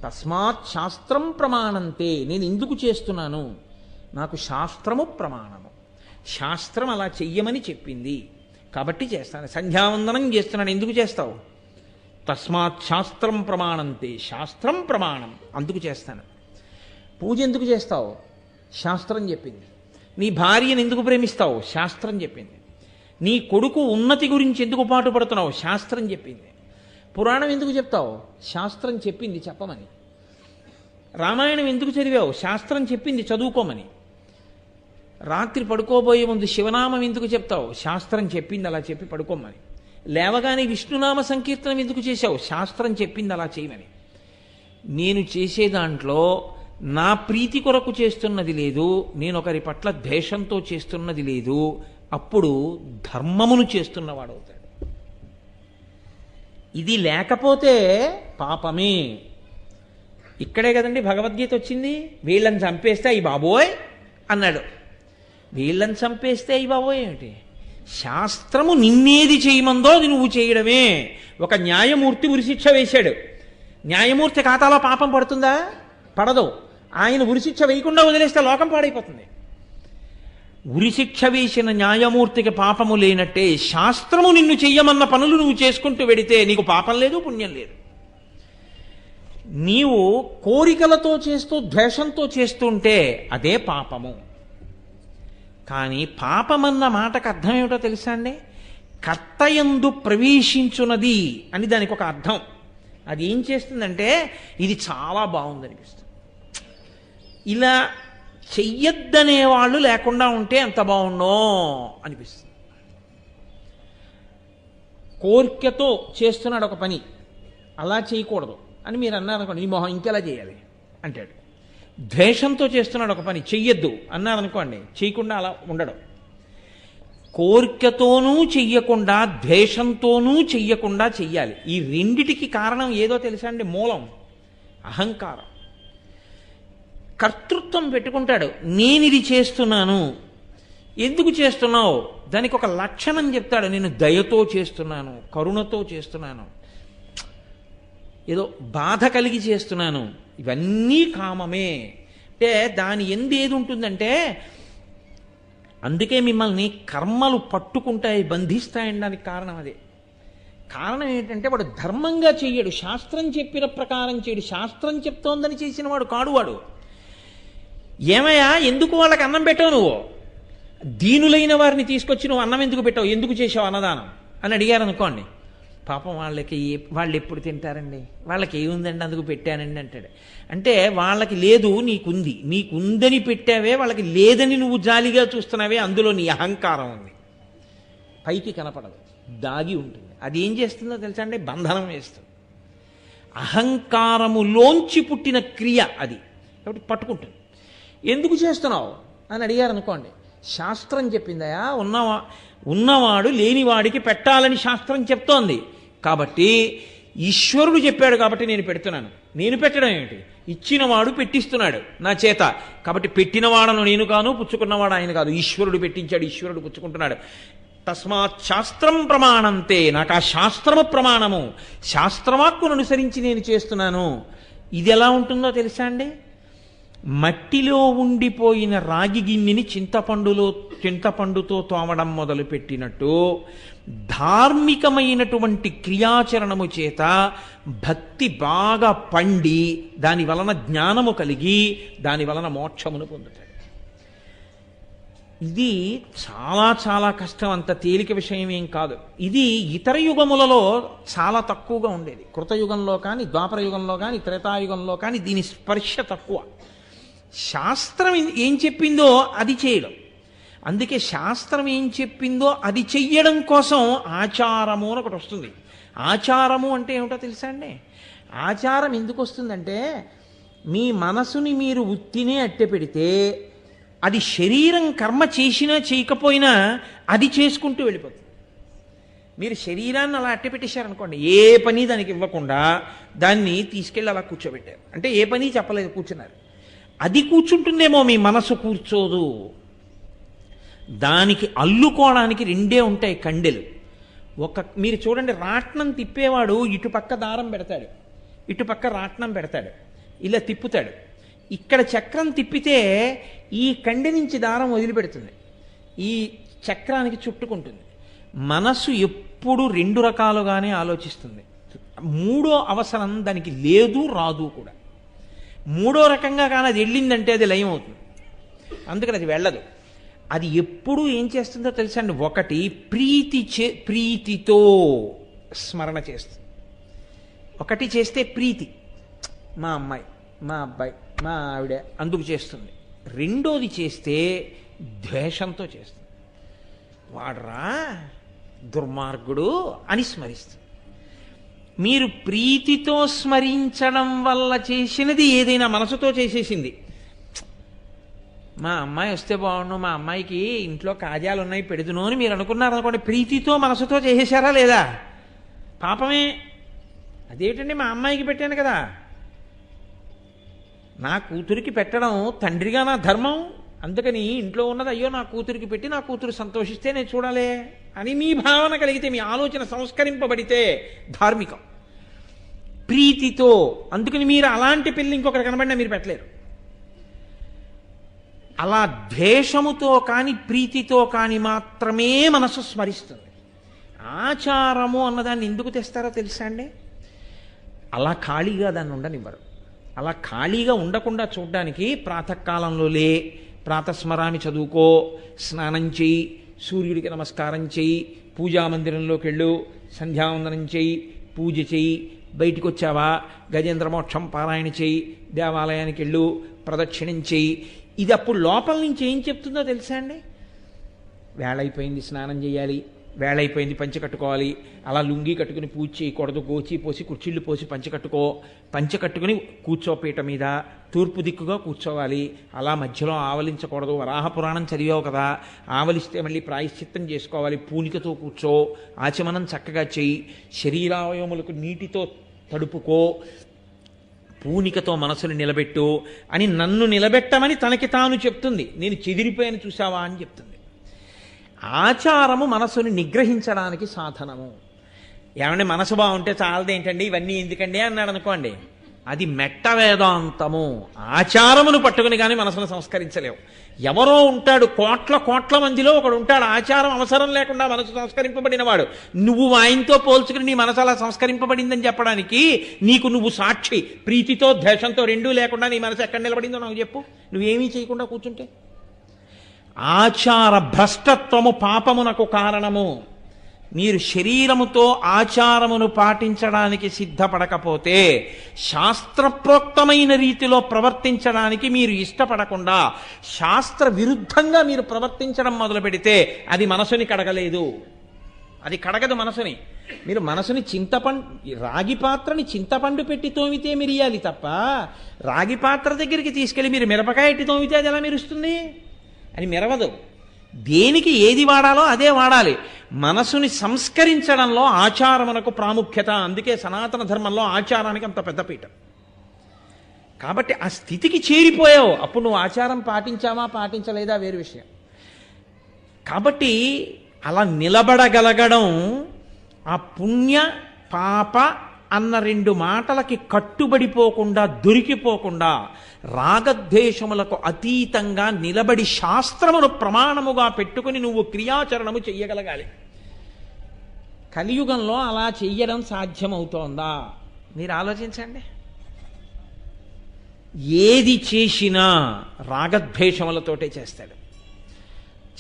తస్మాత్ శాస్త్రం ప్రమాణంతే, నేను ఎందుకు చేస్తున్నాను, నాకు శాస్త్రము ప్రమాణము. శాస్త్రం అలా చెయ్యమని చెప్పింది కాబట్టి చేస్తాను. సంధ్యావందనం చేస్తున్నాను, ఎందుకు చేస్తావు? తస్మాత్ శాస్త్రం ప్రమాణంతే, శాస్త్రం ప్రమాణం, అందుకు చేస్తాను. పూజ ఎందుకు చేస్తావు? శాస్త్రం చెప్పింది. నీ భార్యను ఎందుకు ప్రేమిస్తావు? శాస్త్రం చెప్పింది. నీ కొడుకు ఉన్నతి గురించి ఎందుకు పాటుపడుతున్నావు? శాస్త్రం చెప్పింది. పురాణం ఎందుకు చెప్తావు? శాస్త్రం చెప్పింది చెప్పమని. రామాయణం ఎందుకు చదివావు? శాస్త్రం చెప్పింది చదువుకోమని. రాత్రి పడుకోబోయే ముందు శివనామం ఎందుకు చెప్తావు? శాస్త్రం చెప్పింది అలా చెప్పి పడుకోమని. లేవగానే విష్ణునామ సంకీర్తనం ఎందుకు చేశావు? శాస్త్రం చెప్పింది అలా చేయమని. నేను చేసే దాంట్లో నా ప్రీతి కొరకు చేస్తున్నది లేదు, నేను ఒకరి పట్ల ద్వేషంతో చేస్తున్నది లేదు. అప్పుడు ధర్మమును చేస్తున్నవాడవుతాడు. ఇది లేకపోతే పాపమే. ఇక్కడే కదండి భగవద్గీత వచ్చింది. వీళ్ళని చంపేస్తే అయ్యి బాబోయ్ అన్నాడు. వీళ్ళని చంపేస్తే అయ్యి బాబోయ్ ఏమిటి? శాస్త్రము నిన్నేది చేయమందో అది నువ్వు చేయడమే. ఒక న్యాయమూర్తి ఉరిశిక్ష వేశాడు. న్యాయమూర్తి ఖాతాలో పాపం పడుతుందా? పడదు. ఆయన ఉరిశిక్ష వేయకుండా వదిలేస్తే లోకం పాడైపోతుంది. ఉరిశిక్ష వేసిన న్యాయమూర్తికి పాపము లేనట్టే శాస్త్రము నిన్ను చెయ్యమన్న పనులు నువ్వు చేసుకుంటూ వెడితే నీకు పాపం లేదు, పుణ్యం లేదు. నీవు కోరికలతో చేస్తూ ద్వేషంతో చేస్తుంటే అదే పాపము. కానీ పాపమన్న మాటకు అర్థం ఏమిటో తెలుసా అండి? కర్తయందు ప్రవేశించున్నది అని దానికి ఒక అర్థం. అది ఏం చేస్తుందంటే ఇది చాలా బాగుందనిపిస్తుంది. ఇలా చెయ్యొద్దనే వాళ్ళు లేకుండా ఉంటే ఎంత బాగుండో అనిపిస్తుంది. కోరికతో చేస్తున్నాడు ఒక పని, అలా చేయకూడదు అని మీరు అన్నారనుకోండి, ఈ మొహం ఇంకెలా చేయాలి అంటాడు. ద్వేషంతో చేస్తున్నాడు ఒక పని, చెయ్యొద్దు అన్నారనుకోండి, చేయకుండా అలా ఉండడం. కోరికతోనూ చెయ్యకుండా ద్వేషంతోనూ చెయ్యకుండా చెయ్యాలి. ఈ రెండిటికి కారణం ఏదో తెలుసా అండి? మూలం అహంకారం. కర్తృత్వం పెట్టుకుంటాడు. నేను ఇది చేస్తున్నాను. ఎందుకు చేస్తున్నావు? దానికి ఒక లక్షణం చెప్తాడు. నేను దయతో చేస్తున్నాను, కరుణతో చేస్తున్నాను, ఏదో బాధ కలిగి చేస్తున్నాను. ఇవన్నీ కామమే. అంటే దాని ఏది ఉంటుందంటే, అందుకే మిమ్మల్ని కర్మలు పట్టుకుంటాయి, బంధిస్తాయనడానికి కారణం అదే. కారణం ఏంటంటే వాడు ధర్మంగా చెయ్యడు, శాస్త్రం చెప్పిన ప్రకారం చేయడు. శాస్త్రం చెప్తోందని చేసిన వాడు కాడు వాడు. ఏమయ్యా ఎందుకు వాళ్ళకి అన్నం పెట్టావు? నువ్వు దీనులైన వారిని తీసుకొచ్చి నువ్వు అన్నం ఎందుకు పెట్టావు, ఎందుకు చేసావు అన్నదానం అని అడిగారు అనుకోండి. పాపం వాళ్ళు ఎప్పుడు తింటారండి, వాళ్ళకి ఏముందండి అందుకు పెట్టానండి అంటాడు. అంటే వాళ్ళకి లేదు, నీకుంది. నీకుందని పెట్టావే, వాళ్ళకి లేదని నువ్వు జాలిగా చూస్తున్నావే, అందులో నీ అహంకారం ఉంది. పైకి కనపడదు, దాగి ఉంటుంది. అది ఏం చేస్తుందో తెలుసా అండి? బంధనం వేస్తుంది. అహంకారములోంచి పుట్టిన క్రియ అది. కాబట్టి పట్టుకుంటుంది. ఎందుకు చేస్తున్నావు అని అడిగారు అనుకోండి, శాస్త్రం చెప్పిందయా, ఉన్నవాడు లేనివాడికి పెట్టాలని శాస్త్రం చెప్తోంది. కాబట్టి ఈశ్వరుడు చెప్పాడు కాబట్టి నేను పెడుతున్నాను. నేను పెట్టడం ఏమిటి? ఇచ్చినవాడు పెట్టిస్తున్నాడు నా చేత. కాబట్టి పెట్టినవాడను నేను కాను, పుచ్చుకున్నవాడు ఆయన కాదు. ఈశ్వరుడు పెట్టించాడు, ఈశ్వరుడు పుచ్చుకుంటున్నాడు. తస్మాత్ శాస్త్రం ప్రమాణంతే, నాకు ఆ శాస్త్రము ప్రమాణము. శాస్త్రవాక్కును అనుసరించి నేను చేస్తున్నాను. ఇది ఎలా ఉంటుందో తెలుసా అండి? మట్టిలో ఉండిపోయిన రాగి గిన్నెని చింతపండుతో తోమడం మొదలుపెట్టినట్టు ధార్మికమైనటువంటి క్రియాచరణము చేత భక్తి బాగా పండి దాని వలన జ్ఞానము కలిగి దాని వలన మోక్షమును పొందుతాడు. ఇది చాలా చాలా కష్టం, అంత తేలిక విషయం ఏం కాదు. ఇది ఇతర యుగములలో చాలా తక్కువగా ఉండేది. కృతయుగంలో కానీ, ద్వాపర యుగంలో కానీ, త్రేతాయుగంలో కానీ దీని స్పర్శ తక్కువ. శాస్త్రం ఏం చెప్పిందో అది చేయడం. అందుకే శాస్త్రం ఏం చెప్పిందో అది చెయ్యడం కోసం ఆచారము అని ఒకటి వస్తుంది. ఆచారము అంటే ఏమిటో తెలుసా అండి? ఆచారం ఎందుకు వస్తుందంటే, మీ మనసుని మీరు ఉత్తినే అట్టె పెడితే అది శరీరం కర్మ చేసినా చేయకపోయినా అది చేసుకుంటూ వెళ్ళిపోతుంది. మీరు శరీరాన్ని అలా అట్టె పెట్టేశారనుకోండి, ఏ పని దానికి ఇవ్వకుండా దాన్ని తీసుకెళ్ళి అలా కూర్చోబెట్టారు. అంటే ఏ పని చెప్పలేదు, కూర్చున్నారు. అది కూర్చుంటుందేమో, మీ మనసు కూర్చోదు. దానికి అల్లుకోవడానికి రెండే ఉంటాయి కండెలు. మీరు చూడండి, రాట్నం తిప్పేవాడు ఇటుపక్క దారం పెడతాడు, ఇటుపక్క రాట్నం పెడతాడు. ఇలా తిప్పుతాడు. ఇక్కడ చక్రం తిప్పితే ఈ కండి నుంచి దారం వదిలిపెడుతుంది, ఈ చక్రానికి చుట్టుకుంటుంది. మనస్సు ఎప్పుడు రెండు రకాలుగానే ఆలోచిస్తుంది. మూడో అవసరం దానికి లేదు, రాదు కూడా. మూడో రకంగా కానీ అది వెళ్ళిందంటే అది లయం అవుతుంది, అందుకని అది వెళ్ళదు. అది ఎప్పుడు ఏం చేస్తుందో తెలుసా అండి? ఒకటి ప్రీతితో స్మరణ చేస్తుంది. ఒకటి చేస్తే ప్రీతి, మా అమ్మాయి, మా అబ్బాయి, మా ఆవిడ, అందుకు చేస్తుంది. రెండోది చేస్తే ద్వేషంతో చేస్తుంది. వాడరా దుర్మార్గుడు అని స్మరిస్తుంది. మీరు ప్రీతితో స్మరించడం వల్ల చేసినది ఏదైనా మనసుతో చేసేసింది. మా అమ్మాయి వస్తే బాగుండు, మా అమ్మాయికి ఇంట్లో కాజాలు ఉన్నాయి పెడుతును అని మీరు అనుకున్నారనుకోండి, ప్రీతితో మనసుతో చేసేశారా లేదా? పాపమే. అదేమిటండి, మా అమ్మాయికి పెట్టాను కదా, నా కూతురికి పెట్టడం తండ్రిగా నా ధర్మం, అందుకని ఇంట్లో ఉన్నది అయ్యో నా కూతురికి పెట్టి నా కూతురు సంతోషిస్తే నేను చూడాలే అని మీ భావన కలిగితే, మీ ఆలోచన సంస్కరింపబడితే ధార్మికం. ప్రీతితో, అందుకని మీరు అలాంటి పిల్లి ఇంకొకరు కనబడినా మీరు పెట్టలేరు. అలా ద్వేషముతో కానీ ప్రీతితో కానీ మాత్రమే మనసు స్మరిస్తుంది. ఆచారము అన్నదాన్ని ఎందుకు తెస్తారో తెలుసా అండి? అలా ఖాళీగా దాన్ని ఉండనివ్వరు. అలా ఖాళీగా ఉండకుండా చూడ్డానికి ప్రాతకాలంలో ప్రాతస్మరామి చదువుకో, స్నానం చెయ్యి, సూర్యుడికి నమస్కారం చెయ్యి, పూజామందిరంలోకి వెళ్ళు, సంధ్యావందనం చెయ్యి, పూజ చెయ్యి, బయటికి వచ్చావా గజేంద్రమోక్షం పారాయణ చెయ్యి, దేవాలయానికి వెళ్ళు, ప్రదక్షిణం చెయ్యి. ఇది అప్పుడు లోపల నుంచి ఏం చెప్తుందో తెలుసా అండి? వేళైపోయింది, స్నానం చేయాలి, వేళైపోయింది, పంచె కట్టుకోవాలి, అలా లుంగి కట్టుకుని పూజ చేయకూడదు, గోచి పోసి కుర్చీళ్ళు పోసి పంచె కట్టుకో, పంచె కట్టుకుని కూర్చోపీట మీద తూర్పు దిక్కుగా కూర్చోవాలి, అలా మధ్యలో ఆవలించకూడదు, వరాహ పురాణం చదివావు కదా, ఆవలిస్తే మళ్ళీ ప్రాయశ్చిత్తం చేసుకోవాలి, పూనికతో కూర్చో, ఆచమనం చక్కగా చెయ్యి, శరీరావయములకు నీటితో తడుపుకో, పూనికతో మనసుని నిలబెట్టు అని నన్ను నిలబెట్టమని తనకి తాను చెప్తుంది. నేను చెదిరిపోయాను చూసావా అని చెప్తుంది. ఆచారము మనసుని నిగ్రహించడానికి సాధనము. ఏమంటే మనసు బాగుంటే చాలదేంటండి ఇవన్నీ ఎందుకండి అన్నాడు అనుకోండి, అది మెట్ట వేదాంతము. ఆచారమును పట్టుకుని కానీ మనసును సంస్కరించలేవు. ఎవరో ఉంటాడు, కోట్ల మందిలో ఒకడు ఉంటాడు, ఆచారం అవసరం లేకుండా మనసు సంస్కరింపబడినవాడు. నువ్వు ఆయనతో పోల్చుకుని నీ మనసు అలా సంస్కరింపబడిందని చెప్పడానికి నీకు నువ్వు సాక్షి. ప్రీతితో ద్వేషంతో రెండూ లేకుండా నీ మనసు ఎక్కడ నిలబడిందో నాకు చెప్పు, నువ్వేమీ చేయకుండా కూర్చుంటే. ఆచార భ్రష్టత్వము పాపమునకు కారణము. మీరు శరీరముతో ఆచారమును పాటించడానికి సిద్ధపడకపోతే, శాస్త్రప్రోక్తమైన రీతిలో ప్రవర్తించడానికి మీరు ఇష్టపడకుండా శాస్త్ర విరుద్ధంగా మీరు ప్రవర్తించడం మొదలు పెడితే అది మనసుని కడగలేదు, అది కడగదు మనసుని. మీరు మనసుని రాగి పాత్రని చింతపండు పెట్టి తోమితే మిరియాలి తప్ప, రాగి పాత్ర దగ్గరికి తీసుకెళ్ళి మీరు మిరపకాయ ఎట్టి తోమితే అది ఎలా మెరుస్తుంది? అని మెరవదు. దేనికి ఏది వాడాలో అదే వాడాలి. మనసుని సంస్కరించడంలో ఆచారమునకు ప్రాముఖ్యత. అందుకే సనాతన ధర్మంలో ఆచారానికి అంత పెద్దపీట. కాబట్టి ఆ స్థితికి చేరిపోయావు, అప్పుడు నువ్వు ఆచారం పాటించావా పాటించలేదా వేరు విషయం. కాబట్టి అలా నిలబడగలగడం ఆ పుణ్య పాప అన్న రెండు మాటలకి కట్టుబడిపోకుండా, దొరికిపోకుండా, రాగద్వేషములకు అతీతంగా నిలబడి శాస్త్రమును ప్రమాణముగా పెట్టుకుని నువ్వు క్రియాచరణము చెయ్యగలగాలి. కలియుగంలో అలా చెయ్యడం సాధ్యమవుతోందా? మీరు ఆలోచించండి. ఏది చేసినా రాగద్వేషములతోటే చేస్తాడు.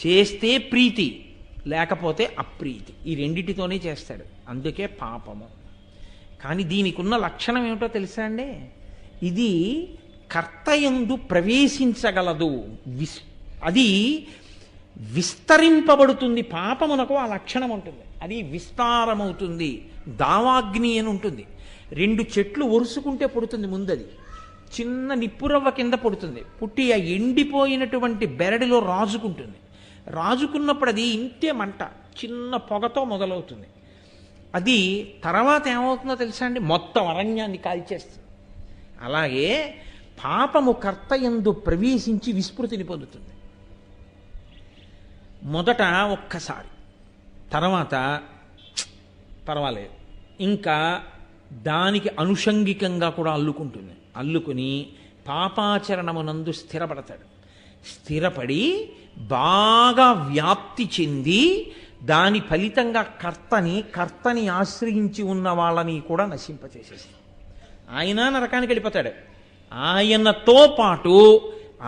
చేస్తే ప్రీతి, లేకపోతే అప్రీతి, ఈ రెండిటితోనే చేస్తాడు. అందుకే పాపము. కానీ దీనికి ఉన్న లక్షణం ఏమిటో తెలుసా అండి? ఇది కర్తయందు ప్రవేశించగలదు, అది విస్తరింపబడుతుంది. పాపమునకు ఆ లక్షణం ఉంటుంది, అది విస్తారమవుతుంది. దావాగ్ని అని ఉంటుంది. రెండు చెట్లు ఒరుసుకుంటే పుడుతుంది ముందది, చిన్న నిప్పురవ్వ కింద పుడుతుంది. పుట్టి ఆ ఎండిపోయినటువంటి బెరడిలో రాజుకుంటుంది. రాజుకున్నప్పుడు అది ఇంతే మంట, చిన్న పొగతో మొదలవుతుంది. అది తర్వాత ఏమవుతుందో తెలుసా అండి? మొత్తం అరణ్యాన్ని కాల్చేస్తుంది. అలాగే పాపము కర్తయందు ప్రవేశించి విస్మృతిని పొందుతుంది. మొదట ఒక్కసారి, తర్వాత పర్వాలేదు, ఇంకా దానికి అనుషంగికంగా కూడా అల్లుకుంటుంది. అల్లుకుని పాపాచరణమునందు స్థిరపడతాడు. స్థిరపడి బాగా వ్యాప్తి చెంది దాని ఫలితంగా కర్తని ఆశ్రయించి ఉన్న వాళ్ళని కూడా నశింపచేసేస్తాడు. ఆయన నరకానికి వెళ్ళిపోతాడు. ఆయనతో పాటు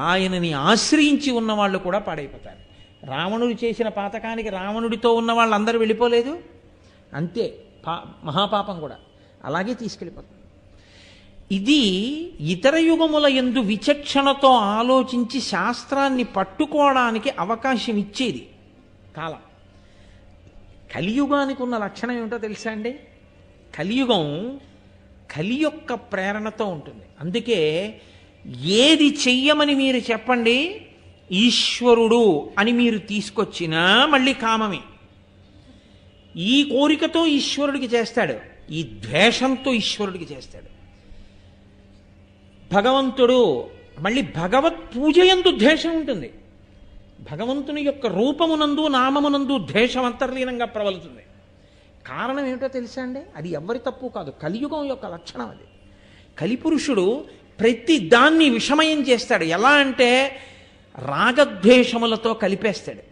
ఆయనని ఆశ్రయించి ఉన్న వాళ్ళు కూడా పాడైపోతారు. రావణుడు చేసిన పాతకానికి రావణుడితో ఉన్న వాళ్ళందరూ వెళ్ళిపోలేదు, అంతే మహాపాపం కూడా అలాగే తీసుకెళ్ళిపోతుంది. ఇది ఇతర యుగముల యందు విచక్షణతో ఆలోచించి శాస్త్రాన్ని పట్టుకోవడానికి అవకాశం ఇచ్చేది కాలం. కలియుగానికి ఉన్న లక్షణం ఏమిటో తెలుసా అండి? కలియుగం కలి యొక్క ప్రేరణతో ఉంటుంది. అందుకే ఏది చెయ్యమని మీరు చెప్పండి, ఈశ్వరుడు అని మీరు తీసుకొచ్చినా మళ్ళీ కామమే. ఈ కోరికతో ఈశ్వరుడికి చేస్తాడు, ఈ ద్వేషంతో ఈశ్వరుడికి చేస్తాడు. భగవంతుడు మళ్ళీ భగవత్ పూజ యందు ద్వేషం ఉంటుంది. భగవంతుని యొక్క రూపమునందు నామమునందు ద్వేషం అంతర్లీనంగా ప్రబలుతుంది. కారణం ఏమిటో తెలుసా అండి? అది ఎవరి తప్పు కాదు, కలియుగం యొక్క లక్షణం అది. కలిపురుషుడు ప్రతి దాన్ని విషమయం చేస్తాడు. ఎలా అంటే రాగద్వేషములతో కలిపేస్తాడు.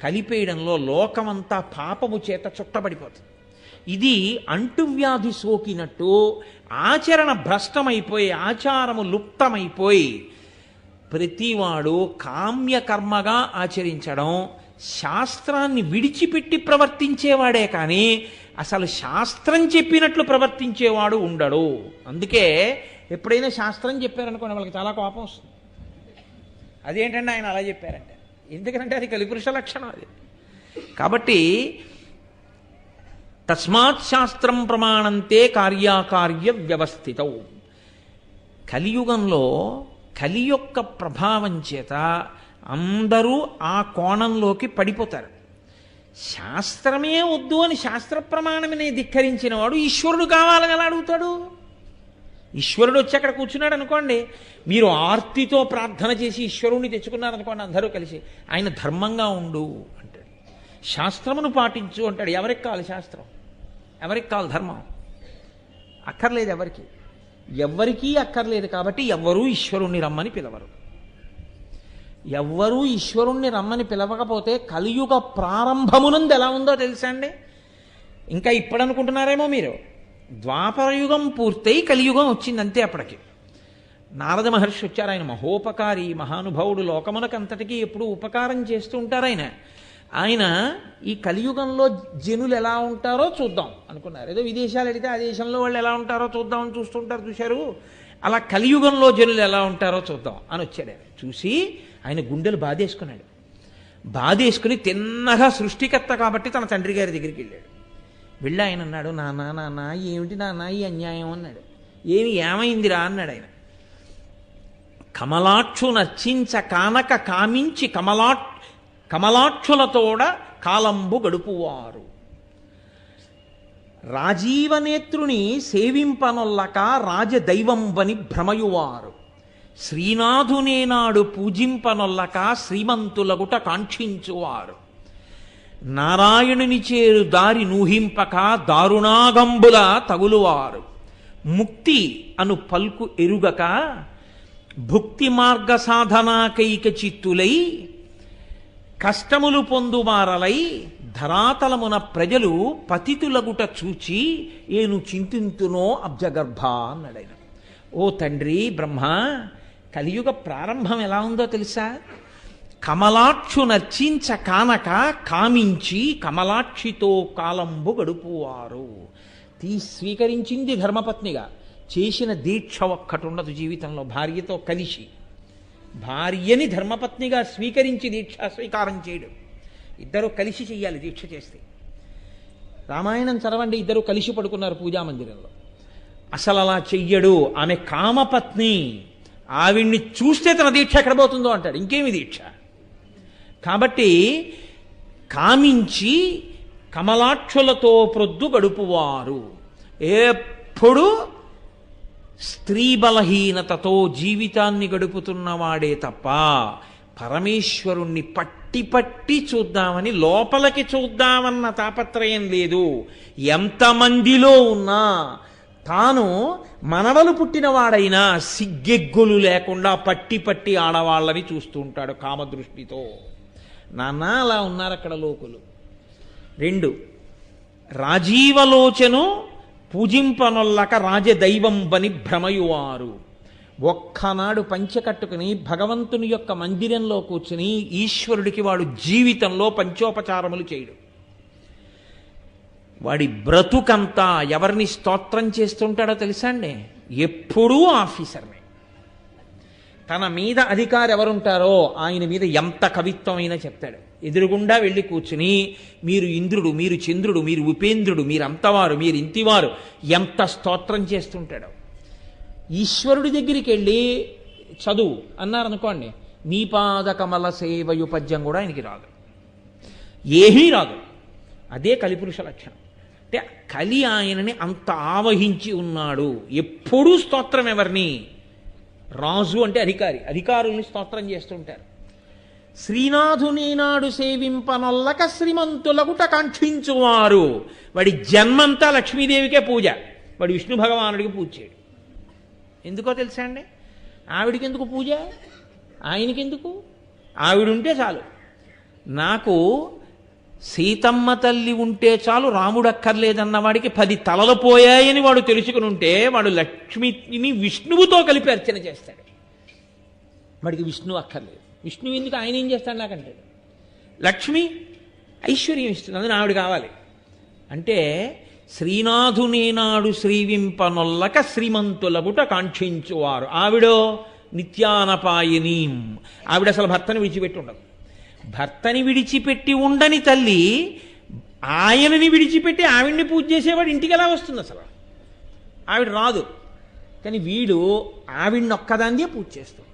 కలిపేయడంలో లోకమంతా పాపము చేత చుట్టబడిపోతుంది. ఇది అంటువ్యాధి సోకినట్టు ఆచరణ భ్రష్టమైపోయి ఆచారము లుప్తమైపోయి ప్రతివాడు కామ్యకర్మగా ఆచరించడం, శాస్త్రాన్ని విడిచిపెట్టి ప్రవర్తించేవాడే కానీ అసలు శాస్త్రం చెప్పినట్లు ప్రవర్తించేవాడు ఉండడు. అందుకే ఎప్పుడైనా శాస్త్రం చెప్పారనుకోండి వాళ్ళకి చాలా కోపం వస్తుంది. అదేంటంటే ఆయన అలా చెప్పారంటే, ఎందుకంటే అది కలిపురుష లక్షణం అది. కాబట్టి తస్మాత్ శాస్త్రం ప్రమాణంతే కార్యాకార్య వ్యవస్థితౌ. కలియుగంలో కలి యొక్క ప్రభావం చేత అందరూ ఆ కోణంలోకి పడిపోతారు. శాస్త్రమే వద్దు అని శాస్త్ర ప్రమాణమనే ధిక్కరించిన వాడు ఈశ్వరుడు కావాలని ఎలా అడుగుతాడు? ఈశ్వరుడు వచ్చి అక్కడ కూర్చున్నాడు అనుకోండి, మీరు ఆర్తితో ప్రార్థన చేసి ఈశ్వరుణ్ణి తెచ్చుకున్నారనుకోండి అందరూ కలిసి, ఆయన ధర్మంగా ఉండు అంటాడు, శాస్త్రమును పాటించు అంటాడు. ఎవరికి కావాలి శాస్త్రం? ఎవరికి కావాలి ధర్మం? అక్కర్లేదు ఎవరికీ అక్కర్లేదు. కాబట్టి ఎవ్వరూ ఈశ్వరుణ్ణి రమ్మని పిలవరు. ఎవ్వరూ ఈశ్వరుణ్ణి రమ్మని పిలవకపోతే కలియుగ ప్రారంభమునందు ఎలా ఉందో తెలుసా అండి? ఇంకా ఇప్పుడు అనుకుంటున్నారేమో మీరు, ద్వాపరయుగం పూర్తయి కలియుగం వచ్చింది అంతే. అప్పటికి నారద మహర్షి వచ్చారు. ఆయన మహోపకారి, మహానుభావుడు, లోకమునకంతటికీ ఎప్పుడూ ఉపకారం చేస్తూ ఉంటారు ఆయన ఈ కలియుగంలో జనులు ఎలా ఉంటారో చూద్దాం అనుకున్నారు. ఏదో విదేశాలు వెళితే ఆ దేశంలో వాళ్ళు ఎలా ఉంటారో చూద్దామని చూస్తుంటారు, చూశారు. అలా కలియుగంలో జనులు ఎలా ఉంటారో చూద్దాం అని వచ్చాడు. ఆయన చూసి ఆయన గుండెలు బాధేసుకున్నాడు. బాధేసుకుని తిన్నగా సృష్టికర్త కాబట్టి తన తండ్రి గారి దగ్గరికి వెళ్ళాడు. వెళ్ళి ఆయన అన్నాడు, నాన్న ఏమిటి నాన్న ఈ అన్యాయం అన్నాడు. ఏమైందిరా అన్నాడు ఆయన. కమలాక్షు నర్చించ కానక కామించి కమలాక్షులతోడ కాలంబు గడుపువారు, రాజీవనేత్రుని సేవింపనొల్లక రాజదైవంబని భ్రమయువారు, శ్రీనాథునేనాడు పూజింపనొల్లక శ్రీమంతులగుట కాంక్షించువారు, నారాయణుని చేరు దారి నూహింపక దారుణాగంబుల తగులువారు, ముక్తి అను పల్కు ఎరుగక భుక్తి మార్గ సాధనాకైక చిత్తులై కష్టములు పొందుమారలై ధరాతలమున ప్రజలు పతితులగుట చూచి ఏను చింతింతునో అబ్జగర్భ అన్నాడు. ఓ తండ్రి బ్రహ్మ, కలియుగ ప్రారంభం ఎలా ఉందో తెలుసా? కమలాక్షు నర్చించ కానక కామించి కమలాక్షితో కాలంబు గడుపువారు. స్వీకరించింది ధర్మపత్నిగా, చేసిన దీక్ష ఒక్కటి ఉండదు జీవితంలో. భార్యతో కలిసి భార్యని ధర్మపత్నిగా స్వీకరించి దీక్ష స్వీకారం చేయడం, ఇద్దరు కలిసి చెయ్యాలి. దీక్ష చేస్తే రామాయణం చదవండి, ఇద్దరు కలిసి పడుకున్నారు పూజామందిరంలో. అసలు అలా చెయ్యడు. ఆమె కామపత్ని, ఆవిడ్ని చూస్తే తన దీక్ష ఎక్కడ పోతుందో అంటాడు. ఇంకేమి దీక్ష? కాబట్టి కామించి కమలాక్షులతో ప్రొద్దు గడుపువారు, ఎప్పుడు స్త్రీ బలహీనతతో జీవితాన్ని గడుపుతున్నవాడే తప్ప పరమేశ్వరుణ్ణి పట్టి చూద్దామని, లోపలికి చూద్దామన్న తాపత్రయం లేదు. ఎంతమందిలో ఉన్నా తాను మనవలు పుట్టినవాడైనా సిగ్గెగ్గులు లేకుండా పట్టి పట్టి ఆడవాళ్ళని చూస్తూ ఉంటాడు కామదృష్టితో. నాన్న అలా ఉన్నారు అక్కడ లోకులు. 2 రాజీవలోచను పూజింపనొల్లక రాజదైవంబని భ్రమయువారు. ఒక్కనాడు పంచె కట్టుకుని భగవంతుని యొక్క మందిరంలో కూర్చుని ఈశ్వరుడికి వాడు జీవితంలో పంచోపచారములు చేయడు. వాడి బ్రతుకంతా ఎవరిని స్తోత్రం చేస్తుంటాడో తెలుసా అండి? ఎప్పుడూ ఆఫీసర్నే. తన మీద అధికారి ఎవరుంటారో ఆయన మీద ఎంత కవిత్వమైనా చెప్తాడు. ఎదురుగుండా వెళ్ళి కూర్చుని మీరు ఇంద్రుడు, మీరు చంద్రుడు, మీరు ఉపేంద్రుడు, మీరు అంతవారు, మీరు ఇంతివారు, ఎంత స్తోత్రం చేస్తుంటాడు. ఈశ్వరుడి దగ్గరికి వెళ్ళి చదువు అన్నారనుకోండి, నీ పాద కమల సేవయు పద్యం కూడా ఆయనకి రాదు, ఏమీ రాదు. అదే కలిపురుష లక్షణం. అంటే కలి ఆయనని అంత ఆవహించి ఉన్నాడు. ఎప్పుడూ స్తోత్రం ఎవరిని? రాజు అంటే అధికారి, అధికారుల్ని స్తోత్రం చేస్తుంటారు. శ్రీనాథుని నాడు సేవింపనొల్లక శ్రీమంతులగుట కాంక్షించువారు. వాడి జన్మంతా లక్ష్మీదేవికే పూజ, వాడు విష్ణు భగవానుడికి పూజ చేయడు. ఎందుకో తెలుసా అండి? ఆవిడికి ఎందుకు పూజ, ఆయనకెందుకు? ఆవిడుంటే చాలు. నాకు సీతమ్మ తల్లి ఉంటే చాలు, రాముడు అక్కర్లేదన్న వాడికి 10 తలలు పోయాయని వాడు తెలుసుకుని ఉంటే వాడు లక్ష్మిని విష్ణువుతో కలిపి అర్చన చేస్తాడు. వాడికి విష్ణువు అక్కర్లేదు. విష్ణువు ఎందుకు, ఆయన ఏం చేస్తాడు నాకంటాడు. లక్ష్మి ఐశ్వర్యం ఇస్తుంది, అందుని ఆవిడ కావాలి. అంటే శ్రీనాథునేనాడు శ్రీవింపనొల్లక శ్రీమంతులగుట కాంక్షించువారు. ఆవిడో నిత్యానపాయిని, ఆవిడ అసలు భర్తని విడిచిపెట్టి ఉండదు. భర్తని విడిచిపెట్టి ఉండని తల్లి ఆయనని విడిచిపెట్టి ఆవిడ్ని పూజ చేసేవాడు ఇంటికి ఎలా వస్తుంది? అసలు ఆవిడ రాదు. కానీ వీడు ఆవిడ్ని ఒక్కదాన్నే పూజ చేస్తుంటాడు.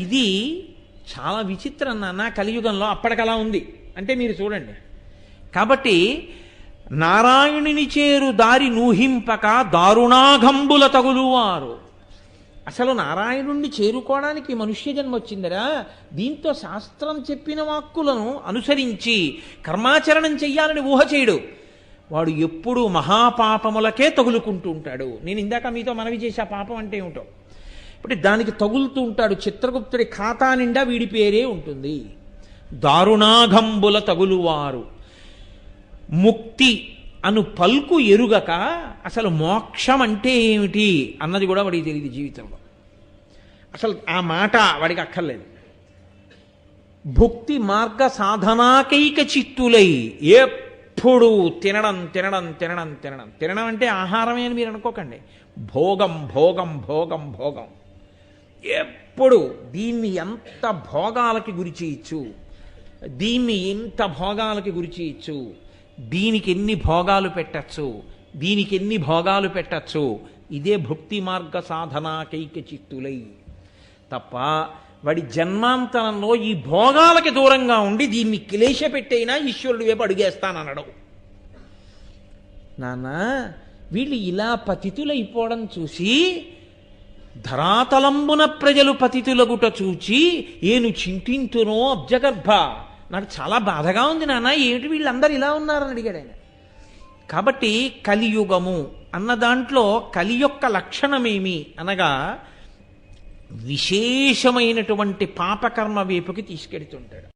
ఇది చాలా విచిత్రం నాన్న కలియుగంలో. అప్పటికలా ఉంది అంటే మీరు చూడండి. కాబట్టి నారాయణుని చేరు దారి నూహింపక దారుణాఘంబుల తగులువారు. అసలు నారాయణుణ్ణి చేరుకోవడానికి మనుష్య జన్మ వచ్చిందరా? దీంతో శాస్త్రం చెప్పిన వాక్కులను అనుసరించి కర్మాచరణం చెయ్యాలని ఊహ చేయడు. వాడు ఎప్పుడూ మహాపాపములకే తగులుకుంటూ ఉంటాడు. నేను ఇందాక మీతో మనవి చేసే పాపం అంటే ఏమిటో. ఇప్పుడు దానికి తగులుతూ ఉంటాడు. చిత్రగుప్తుడి ఖాతా నిండా వీడి పేరే ఉంటుంది. దారుణాఘంబుల తగులువారు. ముక్తి అను పల్కు ఎరుగక అసలు మోక్షం అంటే ఏమిటి అన్నది కూడా వాడికి తెలియదు జీవితంలో. అసలు ఆ మాట వాడికి అక్కర్లేదు. భుక్తి మార్గ సాధనాకైక చిత్తులై ఎప్పుడు తినడం తినడం తినడం తినడం తినడం అంటే ఆహారమే అని మీరు అనుకోకండి. భోగం భోగం భోగం భోగం. ఎప్పుడు దీన్ని ఎంత భోగాలకి గురి చేయొచ్చు, దీన్ని ఎంత భోగాలకి గురి చేయొచ్చు, దీనికి ఎన్ని భోగాలు పెట్టచ్చు, దీనికి ఎన్ని భోగాలు పెట్టచ్చు. ఇదే భక్తి మార్గ సాధనాకైక చిత్తులై. తప్ప వాడి జన్మాంతరంలో ఈ భోగాలకి దూరంగా ఉండి దీన్ని క్లేశ పెట్టైనా ఈశ్వరుడు వైపు అడుగేస్తాననడం. నాన్న వీళ్ళు ఇలా పతితులైపోవడం చూసి ధరాతలంబున ప్రజలు పతితులగుట చూచి ఏను చింతింతునో అబ్జగర్భ, నాకు చాలా బాధగా ఉంది నాన్న, ఏమిటి వీళ్ళందరూ ఇలా ఉన్నారని అడిగాడు ఆయన. కాబట్టి కలియుగము అన్న దాంట్లో కలి యొక్క లక్షణమేమి అనగా విశేషమైనటువంటి పాపకర్మ వైపుకి తీసుకెడుతుంటాడు.